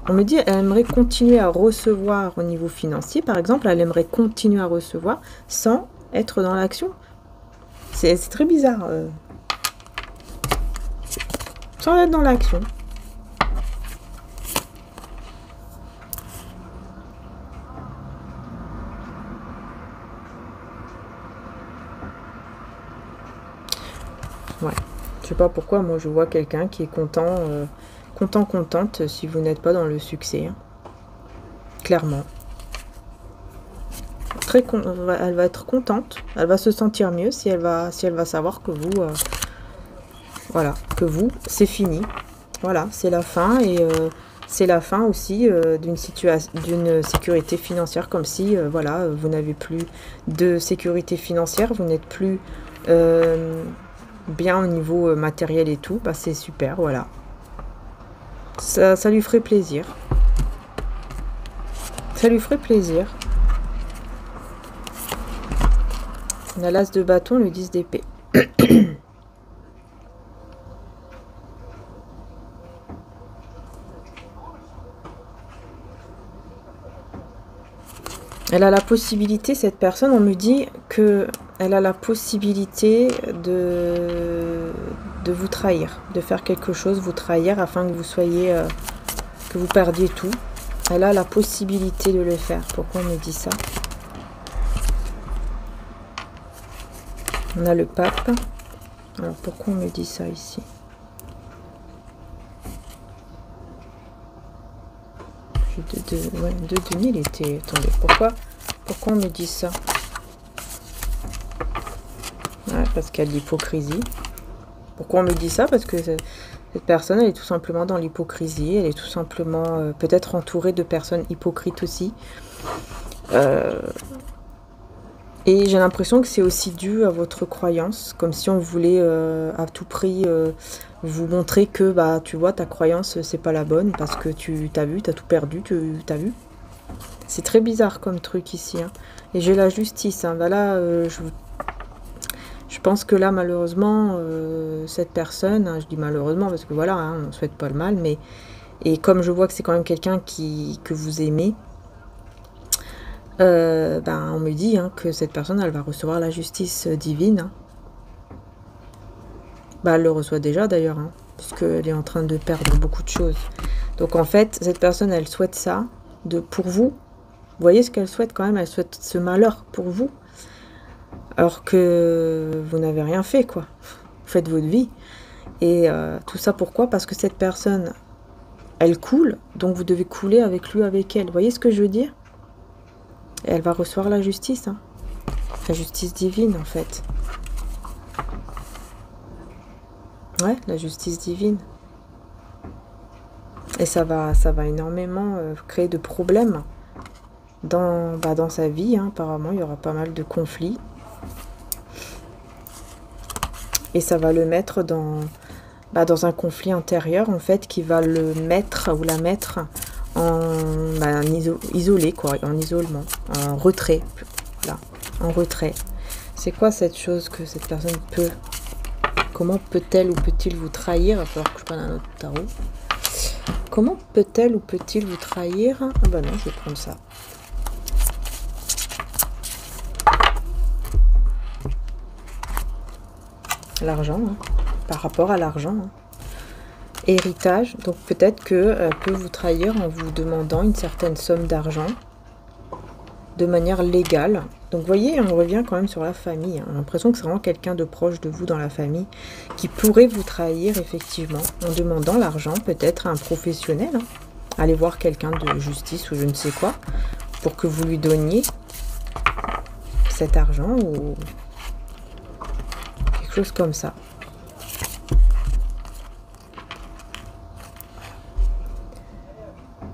On me dit, elle aimerait continuer à recevoir au niveau financier, par exemple. Elle aimerait continuer à recevoir sans être dans l'action. C'est très bizarre. Sans être dans l'action. Ouais. Je sais pas pourquoi, moi je vois quelqu'un qui est content, contente si vous n'êtes pas dans le succès. Hein. Clairement. Elle va être contente, elle va se sentir mieux si elle va savoir que vous, voilà, que vous, c'est fini. Voilà, c'est la fin et c'est la fin aussi d'une sécurité financière, comme si, voilà, vous n'avez plus de sécurité financière, vous n'êtes plus bien au niveau matériel et tout, bah c'est super, voilà. Ça lui ferait plaisir. Ça lui ferait plaisir. On a l'as de bâton, le 10 d'épée. Elle a la possibilité, cette personne, on me dit que elle a la possibilité de vous trahir, de faire quelque chose, vous trahir afin que vous soyez, que vous perdiez tout. Elle a la possibilité de le faire. Pourquoi on me dit ça? On a le pape. Alors pourquoi on me dit ça ici? Ouais, deux demi, il était... Attendez, pourquoi on me dit ça? Ouais, parce qu'il y a de l'hypocrisie. Pourquoi on me dit ça? Parce que cette personne, elle est tout simplement dans l'hypocrisie. Elle est tout simplement peut-être entourée de personnes hypocrites aussi. Et j'ai l'impression que c'est aussi dû à votre croyance. Comme si on voulait à tout prix... vous montrer que, bah, tu vois, ta croyance, c'est pas la bonne, parce que tu t'as vu, t'as tout perdu, t'as vu. C'est très bizarre comme truc ici. Hein. Et j'ai la justice. Hein. Bah là, je pense que là, malheureusement, cette personne, hein, je dis malheureusement, parce que voilà, hein, on ne souhaite pas le mal, mais... Et comme je vois que c'est quand même quelqu'un que vous aimez, ben, on me dit hein, que cette personne, elle va recevoir la justice divine, hein. Bah, elle le reçoit déjà d'ailleurs, hein, puisqu'elle est en train de perdre beaucoup de choses. Donc en fait, cette personne, elle souhaite ça pour vous. Vous voyez ce qu'elle souhaite quand même? Elle souhaite ce malheur pour vous. Alors que vous n'avez rien fait, quoi. Vous faites votre vie. Et tout ça pourquoi? Parce que cette personne, elle coule, donc vous devez couler avec lui, avec elle. Vous voyez ce que je veux dire? Et elle va recevoir la justice, hein. La justice divine, en fait. Ouais, la justice divine. Et ça va énormément créer de problèmes dans sa vie. Hein. Apparemment, il y aura pas mal de conflits. Et ça va le mettre dans un conflit intérieur, en fait, qui va le mettre ou la mettre isolé, quoi, en isolement, en retrait. Voilà, en retrait. C'est quoi cette chose que cette personne peut... Comment peut-elle ou peut-il vous trahir? Il va falloir que je prenne un autre tarot. Comment peut-elle ou peut-il vous trahir? Ah bah non, je vais prendre ça. L'argent, hein, par rapport à l'argent. Hein. Héritage, donc peut-être qu'elle peut vous trahir en vous demandant une certaine somme d'argent de manière légale. Donc vous voyez, on revient quand même sur la famille. Hein. On a l'impression que c'est vraiment quelqu'un de proche de vous dans la famille qui pourrait vous trahir effectivement en demandant l'argent, peut-être à un professionnel. Hein. Allez voir quelqu'un de justice ou je ne sais quoi pour que vous lui donniez cet argent ou quelque chose comme ça.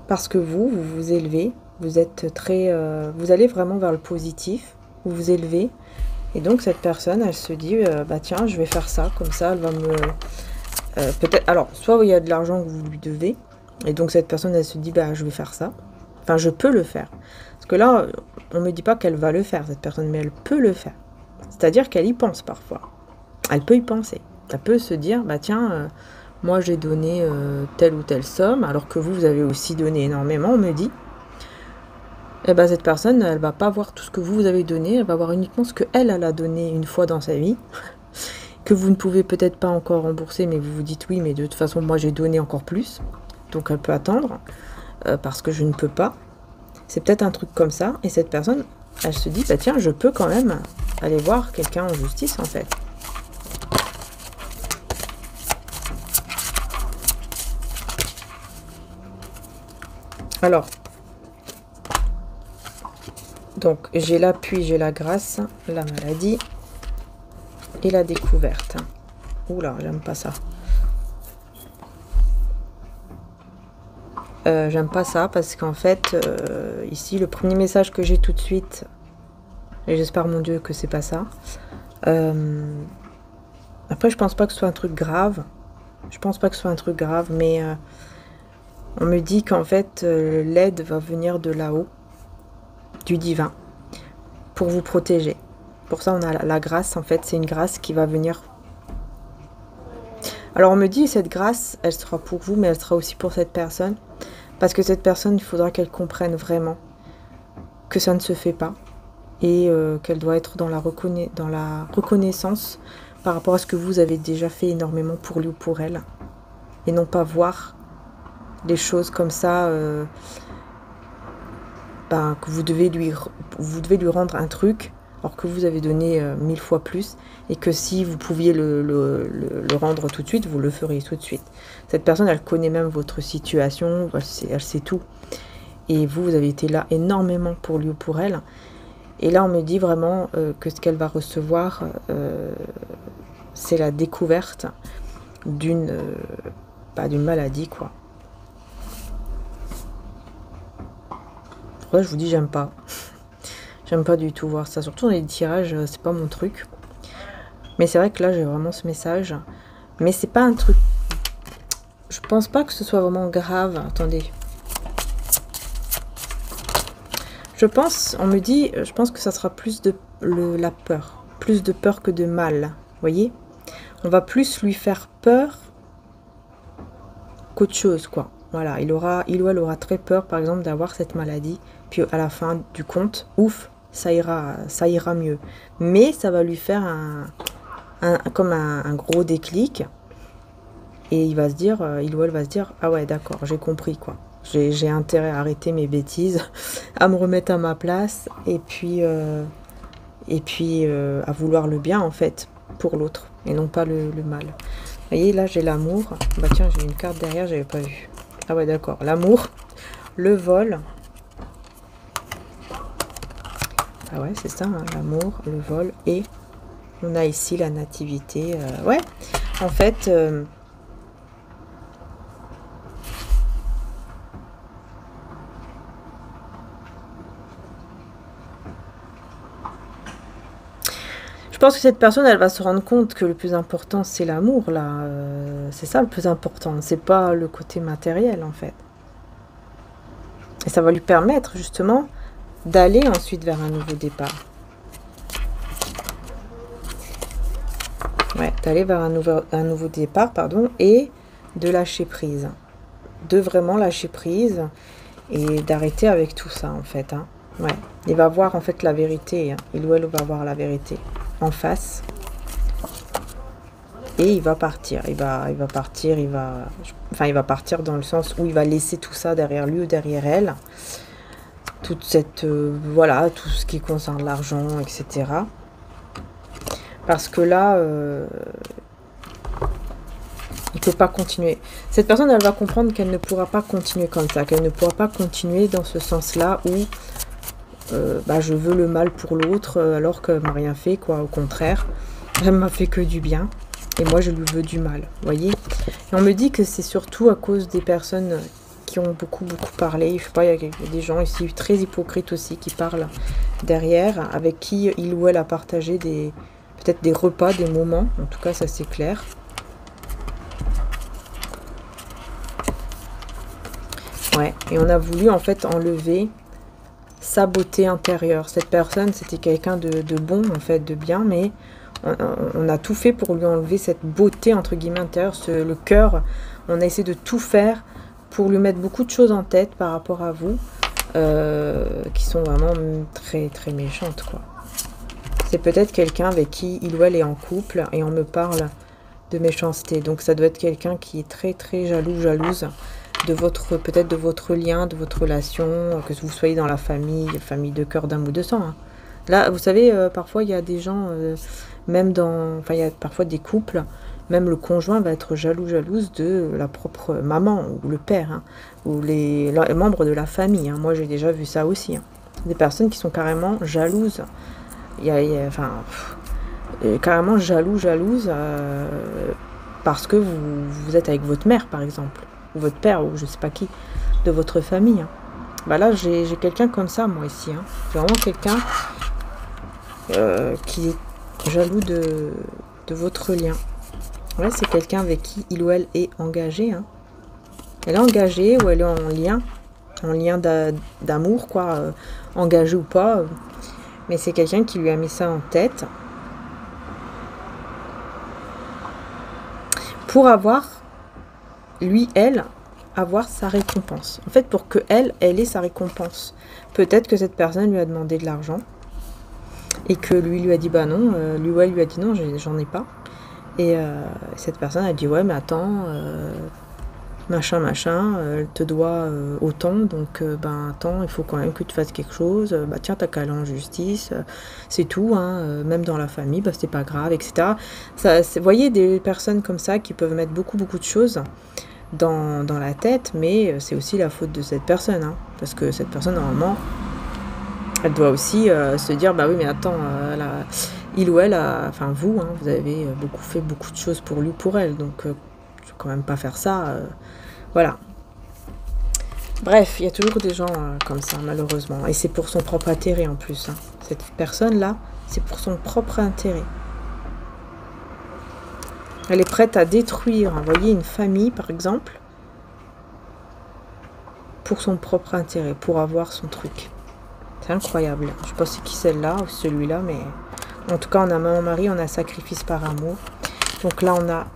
Parce que vous vous élevez, vous êtes très... vous allez vraiment vers le positif, vous vous élevez. Et donc cette personne, elle se dit, bah tiens, je vais faire ça, comme ça, elle va me... peut-être... Alors, soit il y a de l'argent que vous lui devez, et donc cette personne, elle se dit, bah je vais faire ça. Enfin, je peux le faire. Parce que là, on ne me dit pas qu'elle va le faire, cette personne, mais elle peut le faire. C'est-à-dire qu'elle y pense parfois. Elle peut y penser. Elle peut se dire, bah tiens... moi, j'ai donné telle ou telle somme, alors que vous avez aussi donné énormément, on me dit. Et ben cette personne, elle va pas voir tout ce que vous avez donné, elle va voir uniquement ce qu'elle a donné une fois dans sa vie, que vous ne pouvez peut-être pas encore rembourser, mais vous vous dites oui, mais de toute façon, moi, j'ai donné encore plus, donc elle peut attendre, parce que je ne peux pas. C'est peut-être un truc comme ça, et cette personne, elle se dit, bah tiens, je peux quand même aller voir quelqu'un en justice, en fait. Alors, donc j'ai l'appui, j'ai la grâce, la maladie et la découverte. Oula, j'aime pas ça. J'aime pas ça parce qu'en fait, ici, le premier message que j'ai tout de suite, et j'espère mon Dieu que c'est pas ça. Après, je pense pas que ce soit un truc grave. Je pense pas que ce soit un truc grave, mais on me dit qu'en fait, l'aide va venir de là-haut, du divin, pour vous protéger. Pour ça, on a la grâce, en fait, c'est une grâce qui va venir. Alors, on me dit, cette grâce, elle sera pour vous, mais elle sera aussi pour cette personne. Parce que cette personne, il faudra qu'elle comprenne vraiment que ça ne se fait pas. Et qu'elle doit être dans la reconnaissance par rapport à ce que vous avez déjà fait énormément pour lui ou pour elle. Et non pas voir les choses comme ça, que vous devez lui rendre un truc, alors que vous avez donné 1000 fois plus, et que si vous pouviez le rendre tout de suite, vous le feriez tout de suite. Cette personne, elle connaît même votre situation, elle sait tout. Et vous avez été là énormément pour lui ou pour elle. Et là, on me dit vraiment que ce qu'elle va recevoir, c'est la découverte d'une maladie, quoi. Pourquoi je vous dis j'aime pas. J'aime pas du tout voir ça. Surtout dans les tirages, c'est pas mon truc. Mais c'est vrai que là, j'ai vraiment ce message. Mais c'est pas un truc... Je pense pas que ce soit vraiment grave. Attendez. On me dit, je pense que ça sera plus de la peur. Plus de peur que de mal. Vous voyez? On va plus lui faire peur qu'autre chose, quoi. Voilà, il ou elle aura très peur, par exemple, d'avoir cette maladie. Puis à la fin du compte, ouf, ça ira mieux. Mais ça va lui faire comme un gros déclic. Et il va se dire, il ou elle va se dire, ah ouais, d'accord, j'ai compris, quoi. J'ai intérêt à arrêter mes bêtises, à me remettre à ma place, et puis à vouloir le bien, en fait, pour l'autre, et non pas le mal. Vous voyez, là, j'ai l'amour. Bah tiens, j'ai une carte derrière, j'avais pas vu. Ah ouais, d'accord. L'amour, le vol. Ah ouais, c'est ça, hein, l'amour, le vol. Et on a ici la nativité. Ouais, en fait, je pense que cette personne, elle va se rendre compte que le plus important, c'est l'amour, là. C'est ça le plus important. C'est pas le côté matériel, en fait. Et ça va lui permettre, justement, d'aller ensuite vers un nouveau départ. Ouais, d'aller vers un nouveau départ, pardon, et de lâcher prise. De vraiment lâcher prise et d'arrêter avec tout ça, en fait. Hein. Ouais, il va voir, en fait, la vérité. Hein. Il ou elle va voir la vérité en face. Et il va partir. Il va partir, enfin, il va partir dans le sens où il va laisser tout ça derrière lui ou derrière elle. Toute cette, voilà, tout ce qui concerne l'argent, etc. Parce que là, il ne peut pas continuer. Cette personne, elle va comprendre qu'elle ne pourra pas continuer comme ça, qu'elle ne pourra pas continuer dans ce sens-là où je veux le mal pour l'autre alors qu'elle m'a rien fait, quoi. Au contraire, elle m'a fait que du bien et moi je lui veux du mal, vous voyez. Et on me dit que c'est surtout à cause des personnes qui ont beaucoup parlé. Je sais pas, il y a des gens ici très hypocrites aussi qui parlent derrière, avec qui il ou elle a partagé peut-être des repas, des moments. En tout cas, ça c'est clair. Ouais, et on a voulu en fait enlever sa beauté intérieure. Cette personne, c'était quelqu'un de bon, en fait, de bien, mais on a tout fait pour lui enlever cette beauté, entre guillemets, intérieure, le cœur. On a essayé de tout faire pour lui mettre beaucoup de choses en tête par rapport à vous, qui sont vraiment très, très méchantes, quoi. C'est peut-être quelqu'un avec qui il ou elle est en couple, et on me parle de méchanceté. Donc ça doit être quelqu'un qui est très, très jaloux, jalouse, de peut-être de votre lien, de votre relation, que vous soyez dans la famille de cœur, d'âme ou de sang. Hein. Là, vous savez, parfois, il y a des gens, même enfin, il y a parfois des couples, même le conjoint va être jaloux, jalouse de la propre maman, ou le père, hein, ou les membres de la famille. Hein. Moi, j'ai déjà vu ça aussi. Hein. Des personnes qui sont carrément jalouses. Carrément jalouse, parce que vous êtes avec votre mère, par exemple. Ou votre père, ou je sais pas qui, de votre famille. Hein. Bah là, j'ai quelqu'un comme ça, moi, ici. Hein. J'ai vraiment quelqu'un qui est jaloux de votre lien. Ouais, c'est quelqu'un avec qui il ou elle est engagé. Hein. Elle est engagée ou elle est en lien d'amour, quoi, engagée ou pas. Mais c'est quelqu'un qui lui a mis ça en tête pour avoir... elle, avoir sa récompense. En fait, pour que elle ait sa récompense. Peut-être que cette personne lui a demandé de l'argent et que lui a dit bah non, lui ou elle lui a dit non, j'en ai pas. Et cette personne a dit ouais, mais attends, machin, elle te doit autant, donc attends, il faut quand même que tu fasses quelque chose. Bah tiens, t'as qu'à aller en justice, c'est tout, hein, même dans la famille, bah c'est pas grave, etc. Vous voyez des personnes comme ça qui peuvent mettre beaucoup de choses dans la tête, mais c'est aussi la faute de cette personne, hein, parce que cette personne, normalement, elle doit aussi se dire, bah oui, mais attends, il ou elle, enfin vous, hein, vous avez fait beaucoup de choses pour lui, pour elle, donc je vais quand même pas faire ça, voilà. Bref, il y a toujours des gens comme ça, malheureusement, et c'est pour son propre intérêt en plus, hein. Cette personne-là, c'est pour son propre intérêt. Elle est prête à détruire, vous voyez, une famille, par exemple, pour son propre intérêt, pour avoir son truc. C'est incroyable. Je ne sais pas c'est qui celle-là ou celui-là, mais en tout cas, on a maman Marie, on a sacrifice par amour. Donc là, on a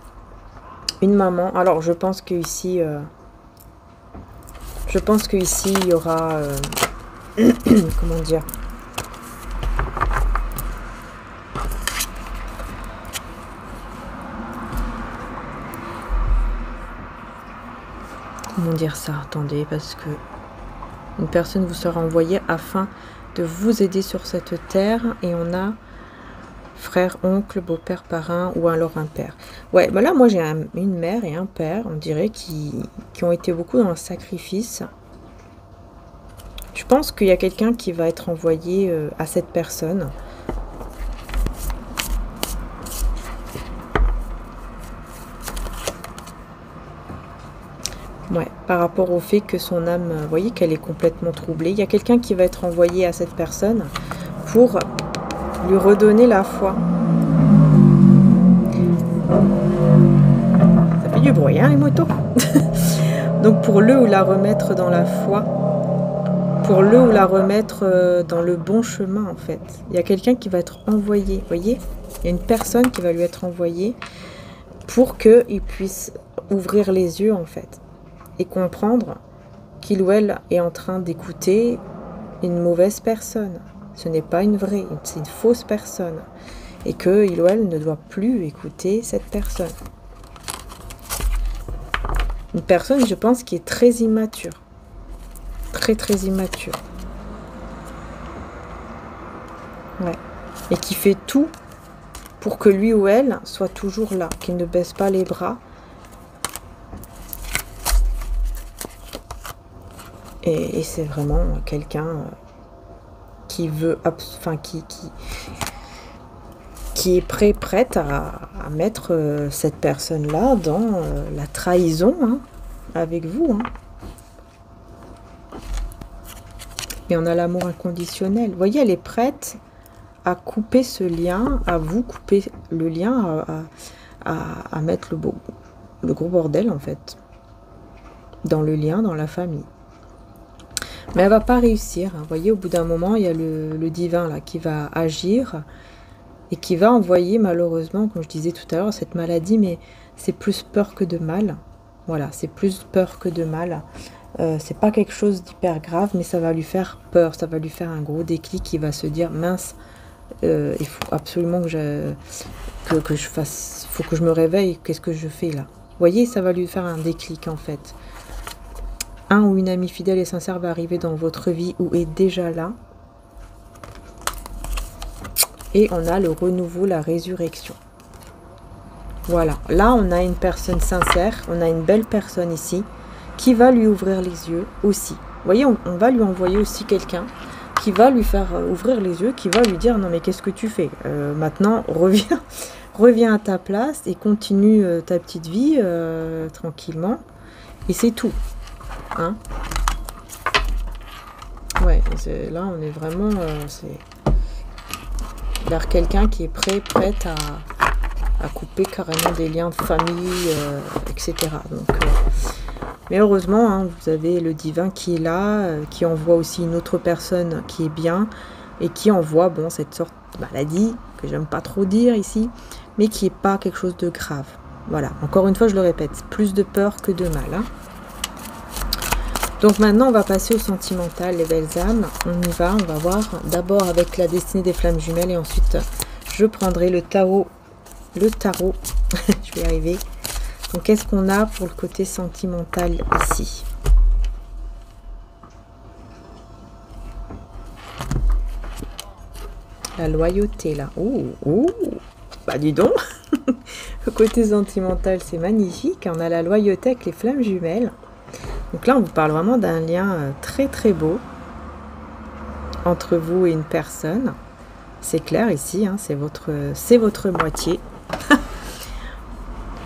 une maman. Alors, je pense qu'ici, il y aura, comment dire, comment dire ça, attendez, parce que une personne vous sera envoyée afin de vous aider sur cette terre, et on a frère, oncle, beau-père, parrain, ou alors un père. Ouais, bah là, moi j'ai une mère et un père, on dirait, qui ont été beaucoup dans le sacrifice. Je pense qu'il y a quelqu'un qui va être envoyé à cette personne. Ouais, par rapport au fait que son âme, vous voyez qu'elle est complètement troublée. Il y a quelqu'un qui va être envoyé à cette personne pour lui redonner la foi. Ça fait du bruit, hein, les motos. Donc pour le ou la remettre dans la foi, pour le ou la remettre dans le bon chemin, en fait. Il y a quelqu'un qui va être envoyé, vous voyez? Il y a une personne qui va lui être envoyée pour qu'il puisse ouvrir les yeux, en fait, et comprendre qu'il ou elle est en train d'écouter une mauvaise personne. Ce n'est pas une vraie, c'est une fausse personne. Et qu'il ou elle ne doit plus écouter cette personne. Une personne, je pense, qui est très immature. Très, très immature. Ouais. Et qui fait tout pour que lui ou elle soit toujours là, qu'il ne baisse pas les bras. Et c'est vraiment quelqu'un qui veut, enfin, qui est prête à mettre cette personne-là dans la trahison, hein, avec vous. Hein. Et on a l'amour inconditionnel. Vous voyez, elle est prête à couper ce lien, à vous couper le lien, à mettre le gros bordel, en fait, dans le lien, dans la famille. Mais elle va pas réussir. Hein. Vous voyez, au bout d'un moment, il y a le divin là qui va agir et qui va envoyer, malheureusement, comme je disais tout à l'heure, cette maladie, mais c'est plus peur que de mal. Voilà, c'est plus peur que de mal. C'est pas quelque chose d'hyper grave, mais ça va lui faire peur, ça va lui faire un gros déclic qui va se dire, mince, il faut absolument que je fasse, faut que je me réveille, qu'est-ce que je fais là? Vous voyez, ça va lui faire un déclic en fait. Un ou une amie fidèle et sincère va arriver dans votre vie ou est déjà là. Et on a le renouveau, la résurrection. Voilà, là on a une personne sincère, on a une belle personne ici, qui va lui ouvrir les yeux aussi. Vous voyez, on va lui envoyer aussi quelqu'un qui va lui faire ouvrir les yeux, qui va lui dire, non mais qu'est-ce que tu fais? Maintenant, reviens à ta place et continue ta petite vie tranquillement. Et c'est tout. Hein? Ouais, là on est vraiment vers quelqu'un qui est prête à couper carrément des liens de famille, etc. Donc, mais heureusement, hein, vous avez le divin qui est là, qui envoie aussi une autre personne qui est bien, et qui envoie bon, cette sorte de maladie, que j'aime pas trop dire ici, mais qui n'est pas quelque chose de grave. Voilà, encore une fois, je le répète, plus de peur que de mal. Hein. Donc maintenant, on va passer au sentimental, les belles âmes. On y va, on va voir d'abord avec la destinée des flammes jumelles, et ensuite, je prendrai le tarot. Je vais y arriver. Donc, qu'est-ce qu'on a pour le côté sentimental ici? La loyauté, là. Oh, bah dis donc. Le côté sentimental, c'est magnifique. On a la loyauté avec les flammes jumelles. Donc là, on vous parle vraiment d'un lien très, très beau entre vous et une personne. C'est clair ici, hein, c'est votre moitié.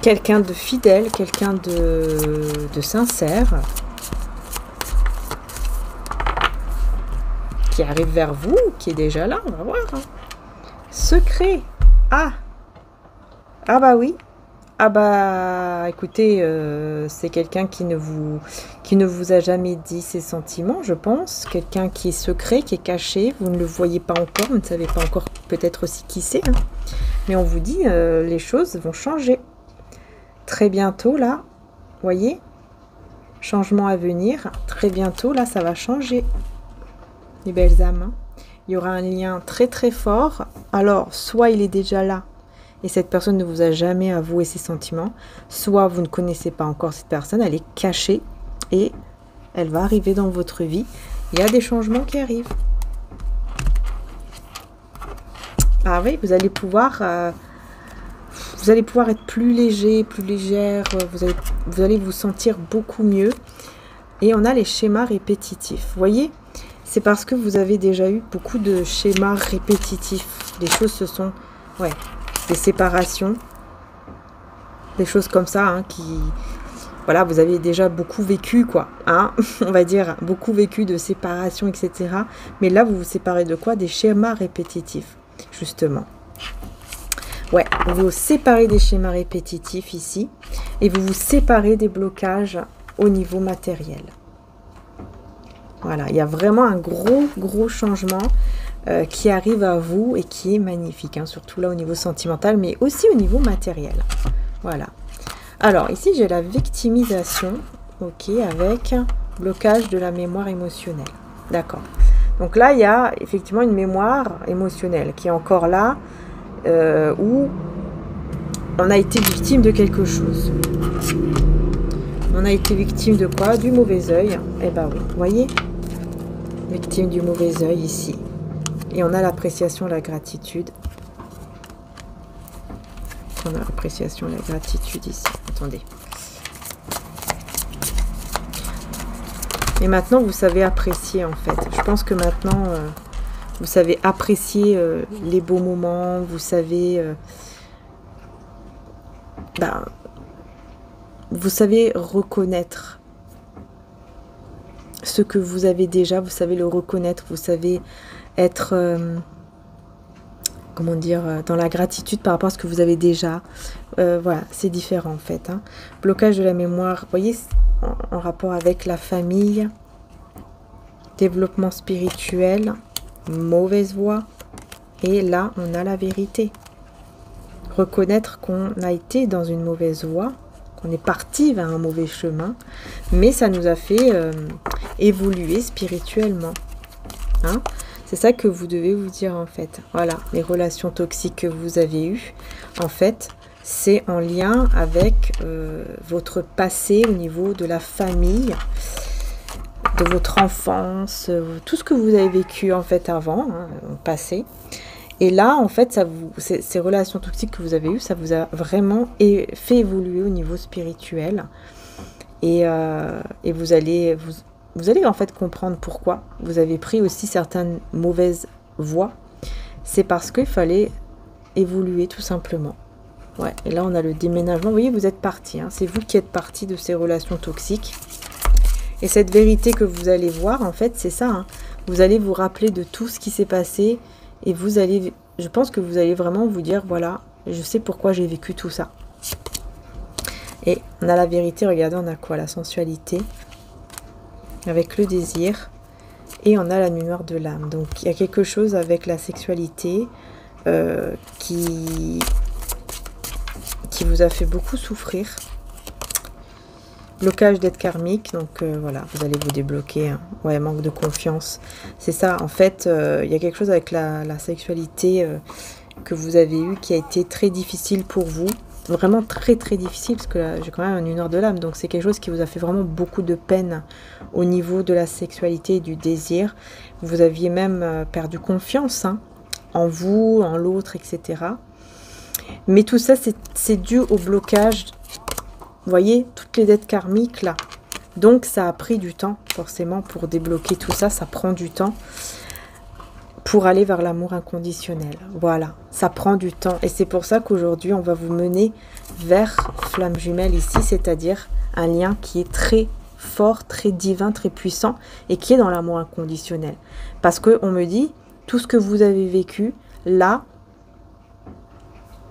Quelqu'un de fidèle, quelqu'un de sincère, qui arrive vers vous, qui est déjà là, on va voir. Hein. Secret. Ah bah oui. Ah bah écoutez, c'est quelqu'un qui ne vous a jamais dit ses sentiments, je pense. Quelqu'un qui est secret, qui est caché, vous ne le voyez pas encore, vous ne savez pas encore peut-être aussi qui c'est. Hein. Mais on vous dit, les choses vont changer. Très bientôt, là, voyez, changement à venir. Très bientôt, là, ça va changer. Les belles âmes. Hein. Il y aura un lien très très fort. Alors, soit il est déjà là, et cette personne ne vous a jamais avoué ses sentiments, soit vous ne connaissez pas encore cette personne, elle est cachée, et elle va arriver dans votre vie. Il y a des changements qui arrivent. Ah oui, vous allez pouvoir être plus léger, plus légère, vous allez vous sentir beaucoup mieux. Et on a les schémas répétitifs. Vous voyez, c'est parce que vous avez déjà eu beaucoup de schémas répétitifs. Les choses se sont... Ouais, des séparations, des choses comme ça, hein, voilà, vous avez déjà beaucoup vécu, quoi, hein, on va dire, beaucoup vécu de séparation, etc. Mais là, vous vous séparez de quoi? Des schémas répétitifs, justement. Ouais, vous vous séparez des schémas répétitifs ici, et vous vous séparez des blocages au niveau matériel. Voilà, il y a vraiment un gros changement qui arrive à vous et qui est magnifique, hein, surtout là au niveau sentimental, mais aussi au niveau matériel. Voilà. Alors, ici, j'ai la victimisation, ok, avec blocage de la mémoire émotionnelle. D'accord. Donc là, il y a effectivement une mémoire émotionnelle qui est encore là, où on a été victime de quelque chose. On a été victime de quoi? Du mauvais œil. Eh ben oui, vous voyez? Victime du mauvais œil ici. Et on a l'appréciation, la gratitude. On a l'appréciation, la gratitude ici. Attendez. Et maintenant, vous savez apprécier, en fait. Je pense que maintenant, vous savez apprécier les beaux moments. Vous savez... vous savez reconnaître ce que vous avez déjà. Vous savez le reconnaître. Vous savez être... comment dire, dans la gratitude par rapport à ce que vous avez déjà. Voilà, c'est différent en fait. Hein. Blocage de la mémoire, vous voyez, en rapport avec la famille, développement spirituel, mauvaise voie. Et là, on a la vérité. Reconnaître qu'on a été dans une mauvaise voie, qu'on est parti vers un mauvais chemin, mais ça nous a fait évoluer spirituellement. Hein. C'est ça que vous devez vous dire en fait. Voilà, les relations toxiques que vous avez eues, en fait, c'est en lien avec votre passé au niveau de la famille, de votre enfance, tout ce que vous avez vécu en fait avant, hein, au passé. Et là, en fait, ces relations toxiques que vous avez eues, ça vous a vraiment fait évoluer au niveau spirituel. Et vous allez en fait comprendre pourquoi vous avez pris aussi certaines mauvaises voies. C'est parce qu'il fallait évoluer tout simplement. Ouais, et là on a le déménagement. Vous voyez, vous êtes parti. Hein, c'est vous qui êtes parti de ces relations toxiques. Et cette vérité que vous allez voir, en fait, c'est ça. Hein, vous allez vous rappeler de tout ce qui s'est passé. Et vous allez, je pense que vous allez vraiment vous dire, voilà, je sais pourquoi j'ai vécu tout ça. Et on a la vérité, regardez, on a quoi? La sensualité. Avec le désir, et on a la mémoire de l'âme. Donc il y a quelque chose avec la sexualité qui vous a fait beaucoup souffrir. Blocage d'être karmique, donc voilà, vous allez vous débloquer. Hein. Ouais, manque de confiance. C'est ça, en fait, il y a quelque chose avec la sexualité que vous avez eu qui a été très difficile pour vous. Vraiment très difficile, parce que là, j'ai quand même une heure de l'âme, donc c'est quelque chose qui vous a fait vraiment beaucoup de peine au niveau de la sexualité et du désir. Vous aviez même perdu confiance hein, en vous, en l'autre, etc. Mais tout ça, c'est dû au blocage. Vous voyez, toutes les dettes karmiques là. Donc ça a pris du temps, forcément, pour débloquer tout ça. Ça prend du temps pour aller vers l'amour inconditionnel. Voilà, ça prend du temps. Et c'est pour ça qu'aujourd'hui, on va vous mener vers Flamme Jumelle ici, c'est-à-dire un lien qui est très fort, très divin, très puissant, et qui est dans l'amour inconditionnel. Parce qu'on me dit, tout ce que vous avez vécu, là,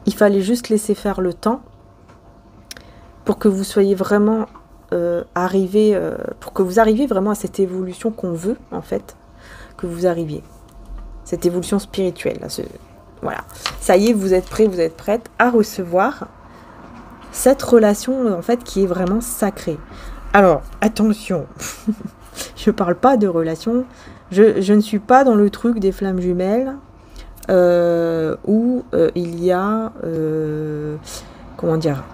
il fallait juste laisser faire le temps pour que vous soyez vraiment pour que vous arriviez vraiment à cette évolution qu'on veut, en fait, que vous arriviez. Cette évolution spirituelle. Là, voilà. Ça y est, vous êtes prêts, vous êtes prête à recevoir cette relation, en fait, qui est vraiment sacrée. Alors, attention, je ne parle pas de relation, je ne suis pas dans le truc des flammes jumelles, où il y a, comment dire,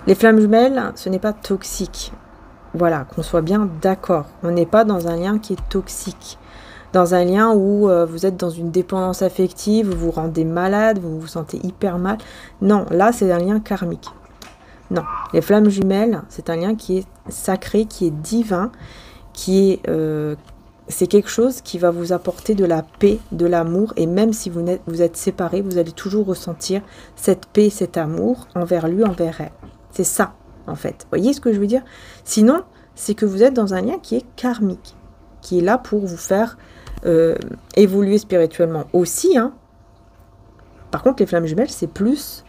les flammes jumelles, ce n'est pas toxique. Voilà, qu'on soit bien d'accord. On n'est pas dans un lien qui est toxique. Dans un lien où vous êtes dans une dépendance affective, vous vous rendez malade, vous vous sentez hyper mal. Non, là, c'est un lien karmique. Non, les flammes jumelles, c'est un lien qui est sacré, qui est divin, qui est c'est quelque chose qui va vous apporter de la paix, de l'amour, et même si vous êtes séparés, vous allez toujours ressentir cette paix, cet amour envers lui, envers elle. C'est ça, en fait. Vous voyez ce que je veux dire? Sinon, c'est que vous êtes dans un lien qui est karmique, qui est là pour vous faire évoluer spirituellement aussi. Hein. Par contre, les flammes jumelles, c'est plus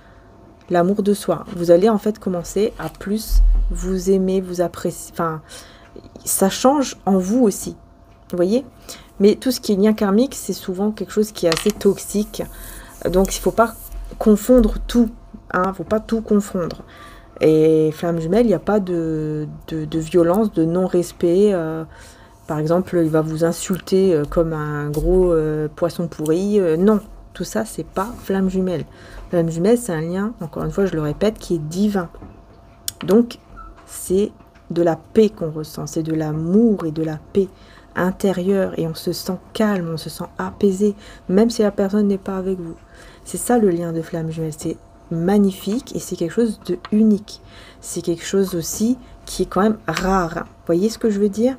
l'amour de soi. Vous allez en fait commencer à plus vous aimer, vous apprécier. Enfin, ça change en vous aussi. Vous voyez? Mais tout ce qui est lien karmique, c'est souvent quelque chose qui est assez toxique. Donc, il ne faut pas confondre tout. Il ne faut pas tout confondre. Et flamme jumelle, il n'y a pas de violence, de non-respect. Par exemple, il va vous insulter comme un gros poisson pourri. Non, tout ça, c'est pas flamme jumelle. Flamme jumelle, c'est un lien, encore une fois, je le répète, qui est divin. Donc, c'est de la paix qu'on ressent. C'est de l'amour et de la paix intérieure. Et on se sent calme, on se sent apaisé, même si la personne n'est pas avec vous. C'est ça le lien de flamme jumelle. C'est magnifique et c'est quelque chose de unique. C'est quelque chose aussi qui est quand même rare. Vous voyez ce que je veux dire?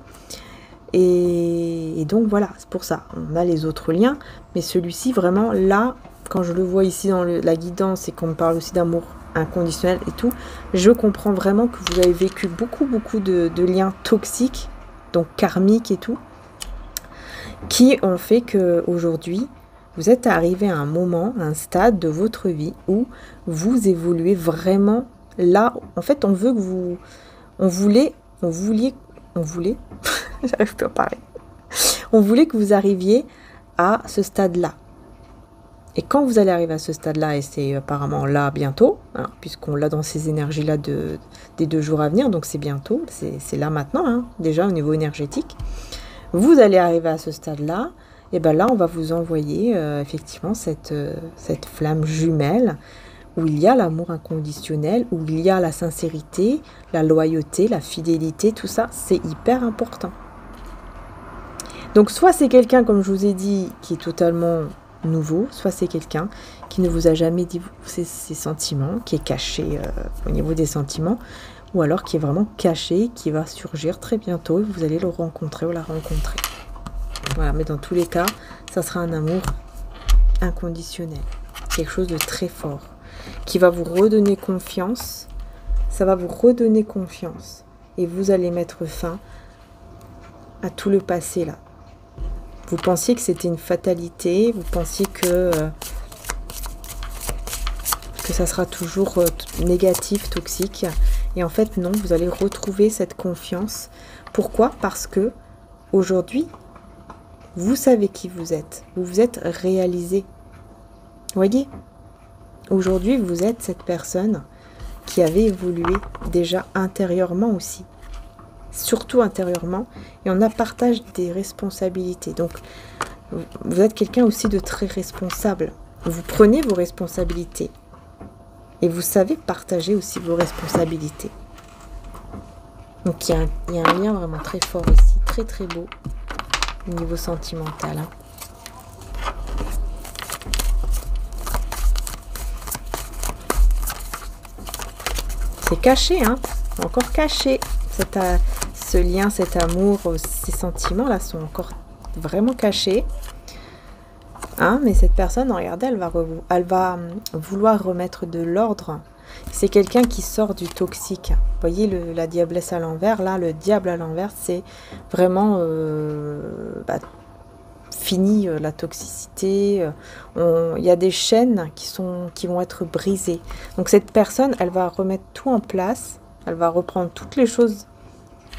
Et donc voilà, c'est pour ça. On a les autres liens, mais celui-ci vraiment là, quand je le vois ici dans la guidance et qu'on me parle aussi d'amour inconditionnel et tout, je comprends vraiment que vous avez vécu beaucoup de liens toxiques, donc karmiques et tout, qui ont fait que aujourd'hui vous êtes arrivé à un moment, à un stade de votre vie où vous évoluez vraiment là. En fait, on veut que vous, on voulait, j'arrive plus à parler. On voulait que vous arriviez à ce stade-là. Et quand vous allez arriver à ce stade-là, et c'est apparemment là bientôt, hein, puisqu'on l'a dans ces énergies-là des 2 jours à venir, donc c'est bientôt, c'est là maintenant, hein, déjà au niveau énergétique, vous allez arriver à ce stade-là, et bien là, on va vous envoyer effectivement cette flamme jumelle, où il y a l'amour inconditionnel, où il y a la sincérité, la loyauté, la fidélité, tout ça, c'est hyper important. Donc soit c'est quelqu'un, comme je vous ai dit, qui est totalement nouveau, soit c'est quelqu'un qui ne vous a jamais dit ses sentiments, qui est caché au niveau des sentiments, ou alors qui est vraiment caché, qui va surgir très bientôt, et vous allez le rencontrer ou la rencontrer. Voilà, mais dans tous les cas, ça sera un amour inconditionnel, quelque chose de très fort, qui va vous redonner confiance, ça va vous redonner confiance, et vous allez mettre fin à tout le passé là. Vous pensiez que c'était une fatalité, vous pensiez que ça sera toujours négatif, toxique. Et en fait, non, vous allez retrouver cette confiance. Pourquoi? Parce que aujourd'hui, vous savez qui vous êtes. Vous vous êtes réalisé. Vous voyez? Aujourd'hui, vous êtes cette personne qui avait évolué déjà intérieurement aussi. Surtout intérieurement, et on a partage des responsabilités. Donc, vous êtes quelqu'un aussi de très responsable. Vous prenez vos responsabilités et vous savez partager aussi vos responsabilités. Donc, il y a un lien vraiment très fort ici, très très beau au niveau sentimental. Hein. C'est caché, hein, encore caché. Ce lien, cet amour, ces sentiments-là sont encore vraiment cachés. Hein, mais cette personne, regardez, elle va vouloir remettre de l'ordre. C'est quelqu'un qui sort du toxique. Vous voyez la diablesse à l'envers, là, le diable à l'envers, c'est vraiment fini la toxicité. Il y a des chaînes qui vont être brisées. Donc cette personne, elle va remettre tout en place. Elle va reprendre toutes les choses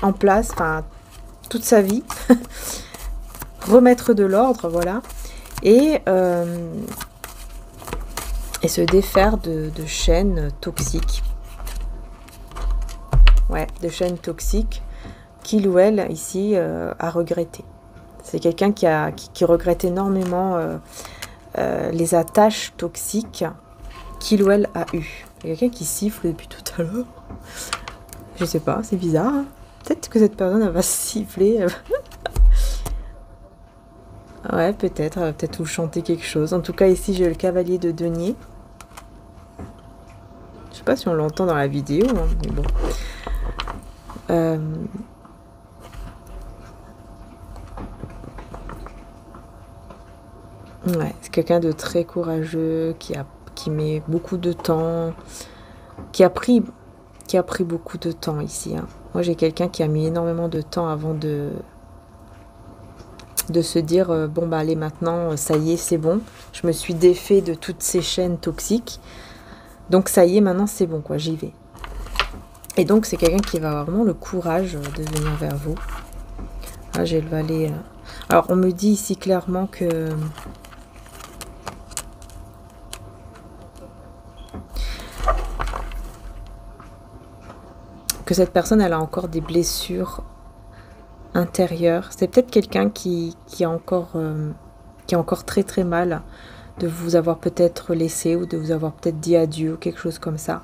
en place, enfin, toute sa vie. Remettre de l'ordre, voilà. Et se défaire de chaînes toxiques. Ouais, de chaînes toxiques qu'il ou elle, ici, a regretté. C'est quelqu'un qui regrette énormément les attaches toxiques qu'il ou elle a eues. Il y a quelqu'un qui siffle depuis tout à l'heure. Je sais pas, c'est bizarre. Hein. Peut-être que cette personne, elle va siffler. Ouais, peut-être. Elle va peut-être vous chanter quelque chose. En tout cas, ici, j'ai le cavalier de denier. Je sais pas si on l'entend dans la vidéo, hein, mais bon. Ouais, c'est quelqu'un de très courageux, qui met beaucoup de temps, qui a pris, qui a pris beaucoup de temps ici, hein. Moi, j'ai quelqu'un qui a mis énormément de temps avant de se dire bon, bah, allez, maintenant, ça y est, c'est bon. Je me suis défait de toutes ces chaînes toxiques. Donc, ça y est, maintenant, c'est bon, quoi, j'y vais. Et donc, c'est quelqu'un qui va avoir vraiment le courage de venir vers vous. Ah, j'ai le valet. Alors, on me dit ici clairement que cette personne, elle a encore des blessures intérieures. C'est peut-être quelqu'un qui a encore très très mal de vous avoir peut-être laissé ou de vous avoir peut-être dit adieu ou quelque chose comme ça.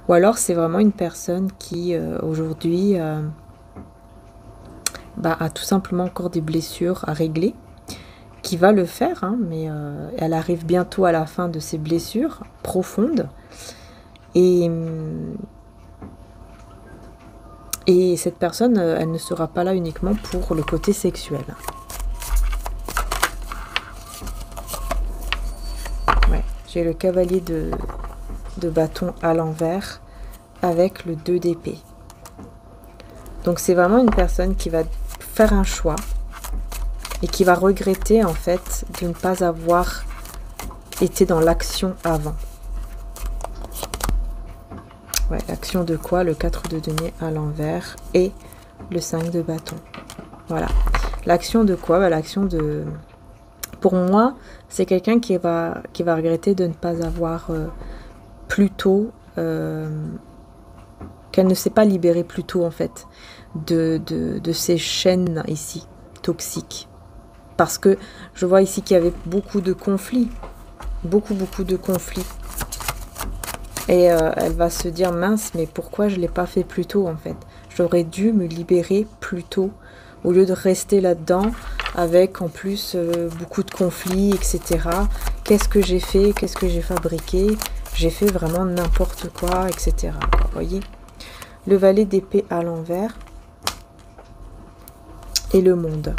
Ou alors c'est vraiment une personne qui aujourd'hui a tout simplement encore des blessures à régler, qui va le faire, hein, mais elle arrive bientôt à la fin de ses blessures profondes. Et cette personne, elle ne sera pas là uniquement pour le côté sexuel. Ouais, j'ai le cavalier de bâton à l'envers avec le 2 d'épée. Donc c'est vraiment une personne qui va faire un choix et qui va regretter en fait de ne pas avoir été dans l'action avant. Ouais, l'action de quoi? Le 4 de denier à l'envers et le 5 de bâton. Voilà. L'action de quoi? L'action de... Pour moi, c'est quelqu'un qui va regretter de ne pas avoir plus tôt... qu'elle ne s'est pas libérée plus tôt, en fait, de ces chaînes ici, toxiques. Parce que je vois ici qu'il y avait beaucoup de conflits. Beaucoup de conflits. Et elle va se dire, mince, mais pourquoi je ne l'ai pas fait plus tôt, en fait? J'aurais dû me libérer plus tôt, au lieu de rester là-dedans, avec en plus beaucoup de conflits, etc. Qu'est-ce que j'ai fait? Qu'est-ce que j'ai fabriqué? J'ai fait vraiment n'importe quoi, etc. Vous voyez? Le valet d'épée à l'envers. Et le monde.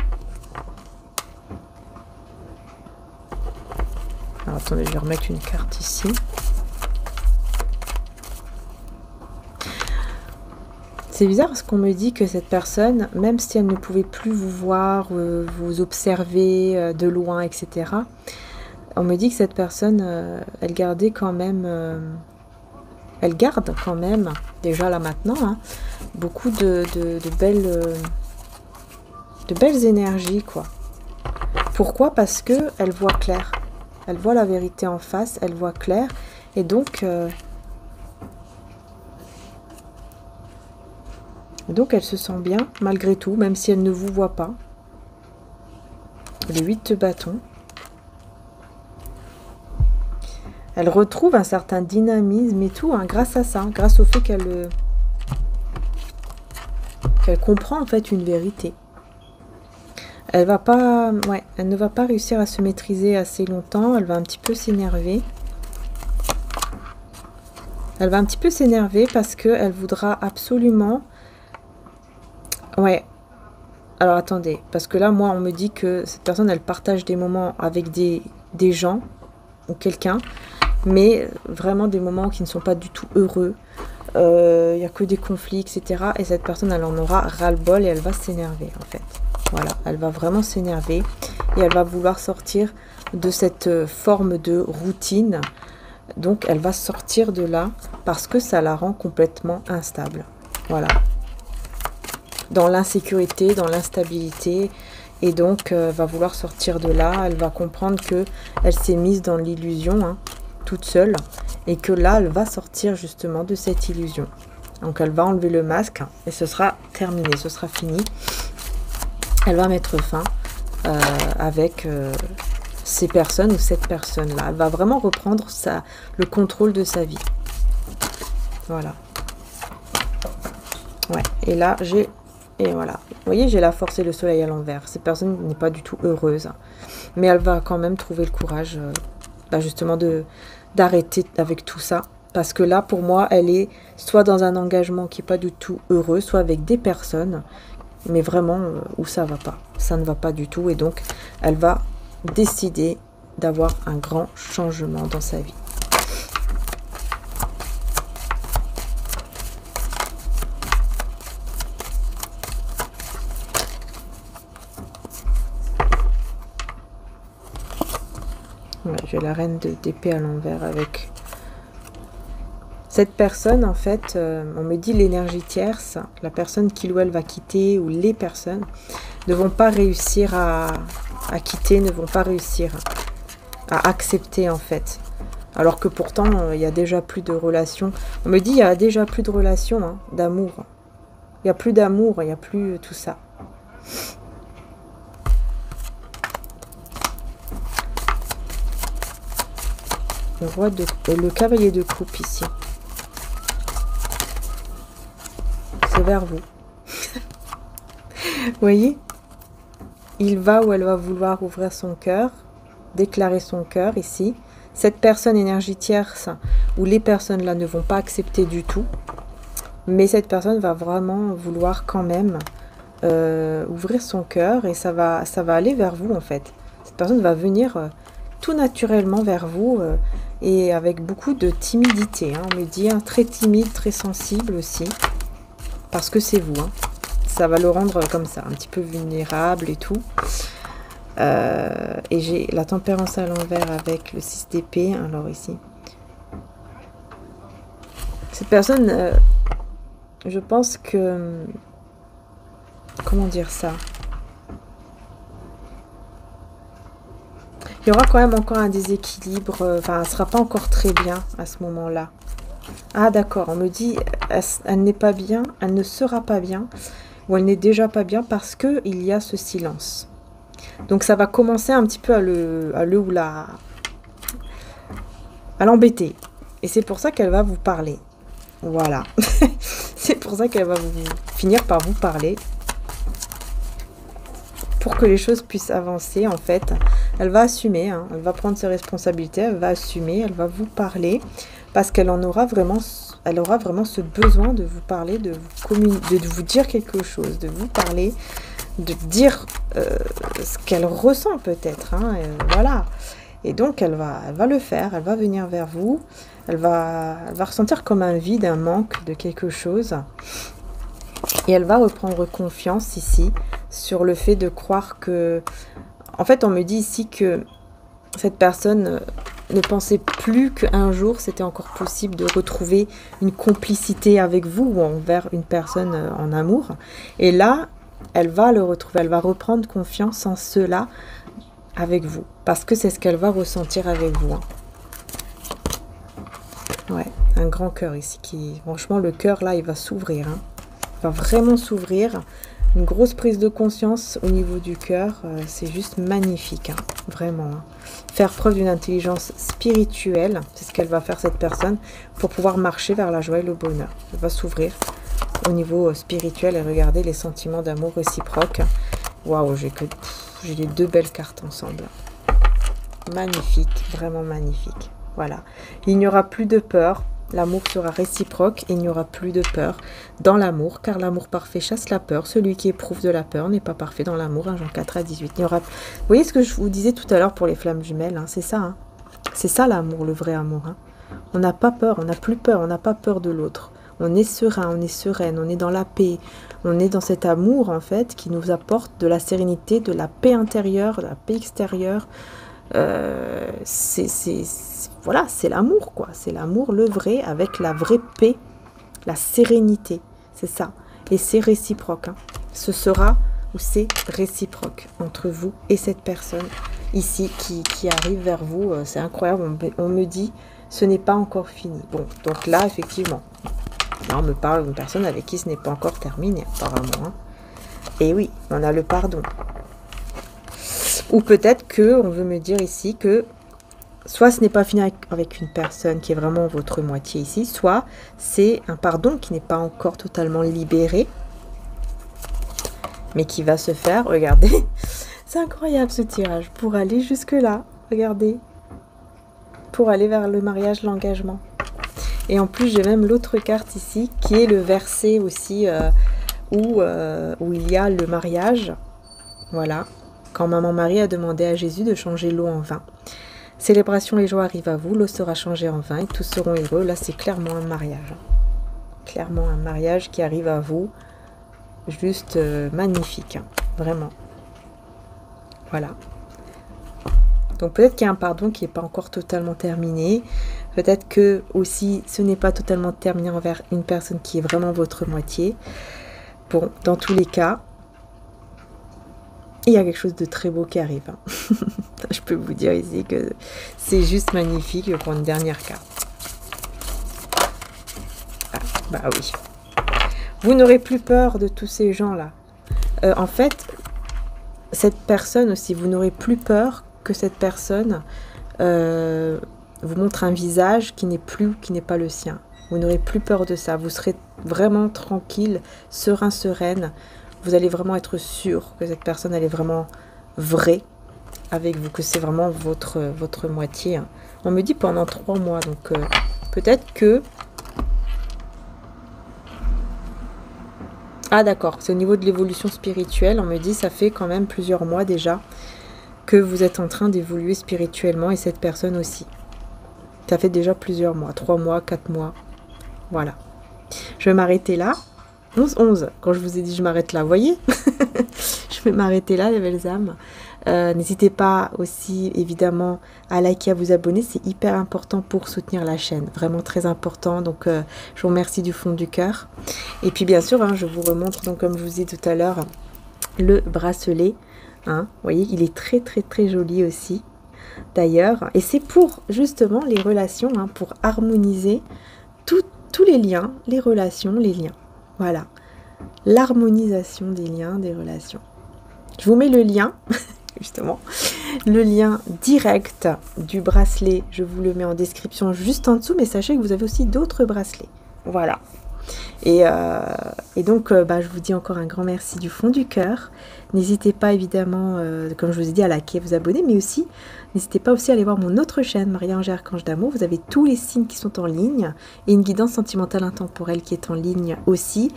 Alors, attendez, je vais remettre une carte ici. C'est bizarre parce qu'on me dit que cette personne, même si elle ne pouvait plus vous voir, vous observer de loin, etc., on me dit que cette personne, elle gardait quand même, elle garde quand même, déjà là maintenant, hein, beaucoup de belles énergies, quoi. Pourquoi? Parce que elle voit clair. Elle voit la vérité en face, elle voit clair, et donc... Donc elle se sent bien, malgré tout, même si elle ne vous voit pas. Le 8 de bâton. Elle retrouve un certain dynamisme et tout, hein, grâce à ça, grâce au fait qu'elle comprend en fait une vérité. Elle va pas, ouais, elle ne va pas réussir à se maîtriser assez longtemps, elle va un petit peu s'énerver. Elle va un petit peu s'énerver parce qu'elle voudra absolument... Ouais, alors attendez, parce que là, moi, on me dit que cette personne, elle partage des moments avec des gens ou quelqu'un, mais vraiment des moments qui ne sont pas du tout heureux. Il n'y a que des conflits, etc. Et cette personne, elle en aura ras-le-bol et elle va s'énerver, en fait. Voilà, elle va vraiment s'énerver et elle va vouloir sortir de cette forme de routine. Donc, elle va sortir de là parce que ça la rend complètement instable. Voilà. Dans l'insécurité, dans l'instabilité, et donc va vouloir sortir de là. Elle va comprendre que elle s'est mise dans l'illusion, hein, toute seule, et que là elle va sortir justement de cette illusion. Donc elle va enlever le masque et ce sera terminé, ce sera fini. Elle va mettre fin avec ces personnes ou cette personne là. Elle va vraiment reprendre le contrôle de sa vie. Voilà. Ouais, et là j'ai... Et voilà, vous voyez, j'ai la force et le soleil à l'envers. Cette personne n'est pas du tout heureuse. Mais elle va quand même trouver le courage, justement, d'arrêter avec tout ça. Parce que là, pour moi, elle est soit dans un engagement qui n'est pas du tout heureux, soit avec des personnes, mais vraiment où ça va pas. Ça ne va pas du tout. Et donc, elle va décider d'avoir un grand changement dans sa vie. Ouais, j'ai la reine d'épée à l'envers avec cette personne. En fait, on me dit l'énergie tierce, la personne qu'il ou elle va quitter, ou les personnes ne vont pas réussir à quitter, ne vont pas réussir à accepter en fait. Alors que pourtant, il y a déjà plus de relations. On me dit il y a déjà plus de relations, hein, d'amour. Il n'y a plus d'amour, il n'y a plus tout ça. Le cavalier de coupe ici. C'est vers vous. Vous voyez? Il va ou elle va vouloir ouvrir son cœur, déclarer son cœur ici. Cette personne énergie tierce, ou les personnes là ne vont pas accepter du tout. Mais cette personne va vraiment vouloir quand même ouvrir son cœur et ça va aller vers vous en fait. Cette personne va venir tout naturellement vers vous et avec beaucoup de timidité. Hein. On me dit hein, très timide, très sensible aussi. Parce que c'est vous. Hein. Ça va le rendre comme ça, un petit peu vulnérable et tout. Et j'ai la tempérance à l'envers avec le 6 d'épée. Alors ici. Cette personne, je pense que... Comment dire ça? Il y aura quand même encore un déséquilibre. Enfin, elle ne sera pas encore très bien à ce moment-là. Ah d'accord, on me dit elle n'est pas bien, elle ne sera pas bien, ou elle n'est déjà pas bien parce que il y a ce silence. Donc ça va commencer un petit peu à l'embêter. Et c'est pour ça qu'elle va vous parler. Voilà. C'est pour ça qu'elle va finir par vous parler. Pour que les choses puissent avancer, en fait. Elle va assumer, hein, elle va prendre ses responsabilités, elle va assumer, elle va vous parler. Parce qu'elle aura vraiment ce besoin de vous parler, de vous dire quelque chose, de vous parler, de dire ce qu'elle ressent peut-être. Hein, voilà. Et donc, elle va le faire, elle va venir vers vous, elle va ressentir comme un vide, un manque de quelque chose. Et elle va reprendre confiance ici sur le fait de croire que... En fait, on me dit ici que cette personne... ne pensez plus qu'un jour c'était encore possible de retrouver une complicité avec vous ou envers une personne en amour. Et là, elle va le retrouver, elle va reprendre confiance en cela avec vous. Parce que c'est ce qu'elle va ressentir avec vous. Hein. Ouais, un grand cœur ici. Franchement, le cœur là, il va s'ouvrir. Hein. Il va vraiment s'ouvrir. Une grosse prise de conscience au niveau du cœur, c'est juste magnifique, hein, vraiment. Hein. Faire preuve d'une intelligence spirituelle, c'est ce qu'elle va faire cette personne, pour pouvoir marcher vers la joie et le bonheur. Elle va s'ouvrir au niveau spirituel et regarder les sentiments d'amour réciproques. Waouh, j'ai les deux belles cartes ensemble. Magnifique, vraiment magnifique. Voilà. Il n'y aura plus de peur. L'amour sera réciproque et il n'y aura plus de peur dans l'amour, car l'amour parfait chasse la peur. Celui qui éprouve de la peur n'est pas parfait dans l'amour. Jean 4 à 18. Il y aura... Vous voyez ce que je vous disais tout à l'heure pour les flammes jumelles, hein, c'est ça. Hein. C'est ça l'amour, le vrai amour. Hein. On n'a pas peur, on n'a plus peur, on n'a pas peur de l'autre. On est serein, on est sereine, on est dans la paix. On est dans cet amour, en fait, qui nous apporte de la sérénité, de la paix intérieure, de la paix extérieure. Voilà, c'est l'amour quoi, c'est l'amour le vrai avec la vraie paix, la sérénité, c'est ça, et c'est réciproque, hein. Ce sera ou c'est réciproque entre vous et cette personne ici qui arrive vers vous, c'est incroyable, on me dit ce n'est pas encore fini. Bon, donc là effectivement, là on me parle d'une personne avec qui ce n'est pas encore terminé apparemment, hein. Et oui, on a le pardon. Ou peut-être que on veut me dire ici que soit ce n'est pas fini avec une personne qui est vraiment votre moitié ici, soit c'est un pardon qui n'est pas encore totalement libéré, mais qui va se faire. Regardez, c'est incroyable ce tirage, pour aller jusque là, regardez, pour aller vers le mariage, l'engagement. Et en plus j'ai même l'autre carte ici, qui est le verset aussi où il y a le mariage, voilà. quand Maman Marie a demandé à Jésus de changer l'eau en vin. Célébration et joie arrivent à vous, l'eau sera changée en vin et tous seront heureux. Là, c'est clairement un mariage. Clairement un mariage qui arrive à vous. Juste magnifique, hein, vraiment. Voilà. Donc peut-être qu'il y a un pardon qui n'est pas encore totalement terminé. Peut-être que aussi ce n'est pas totalement terminé envers une personne qui est vraiment votre moitié. Bon, dans tous les cas, il y a quelque chose de très beau qui arrive. Hein. Je peux vous dire ici que c'est juste magnifique. Je vais prendre une dernière carte. Ah, bah oui. Vous n'aurez plus peur de tous ces gens-là. En fait, cette personne aussi, vous n'aurez plus peur que cette personne vous montre un visage qui n'est pas le sien. Vous n'aurez plus peur de ça. Vous serez vraiment tranquille, serein, sereine. Vous allez vraiment être sûr que cette personne, elle est vraiment vraie avec vous, que c'est vraiment votre moitié. Hein. On me dit pendant 3 mois, donc peut-être que... Ah d'accord, c'est au niveau de l'évolution spirituelle. On me dit ça fait quand même plusieurs mois déjà que vous êtes en train d'évoluer spirituellement et cette personne aussi. Ça fait déjà plusieurs mois, 3 mois, 4 mois. Voilà. Je vais m'arrêter là. 11-11, quand je vous ai dit je m'arrête là, vous voyez. Je vais m'arrêter là, les belles âmes. N'hésitez pas aussi, évidemment, à liker, à vous abonner. C'est hyper important pour soutenir la chaîne. Vraiment très important. Donc, je vous remercie du fond du cœur. Et puis, bien sûr, hein, je vous remontre, donc, comme je vous ai dit tout à l'heure, le bracelet. Hein, vous voyez, il est très, très, très joli aussi. D'ailleurs, et c'est pour, justement, les relations, hein, pour harmoniser tous les liens, les relations, les liens. Voilà, l'harmonisation des liens, des relations. Je vous mets le lien, justement, le lien direct du bracelet. Je vous le mets en description juste en dessous, mais sachez que vous avez aussi d'autres bracelets. Voilà. Et donc, je vous dis encore un grand merci du fond du cœur. N'hésitez pas, évidemment, comme je vous ai dit, à liker, vous abonner, mais aussi, n'hésitez pas aussi à aller voir mon autre chaîne, Marie-Ange Archange d'Amour. Vous avez tous les signes qui sont en ligne et une guidance sentimentale intemporelle qui est en ligne aussi.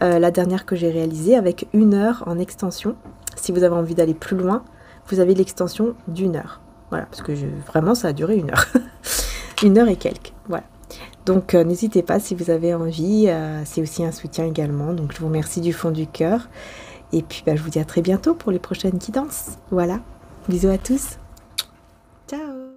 La dernière que j'ai réalisée avec 1 heure en extension. Si vous avez envie d'aller plus loin, vous avez l'extension d'1 heure. Voilà, parce que vraiment, ça a duré 1 heure. 1 heure et quelques, voilà. Donc, n'hésitez pas si vous avez envie. C'est aussi un soutien également. Donc, je vous remercie du fond du cœur. Et puis, je vous dis à très bientôt pour les prochaines guidances. Voilà. Bisous à tous. Ciao.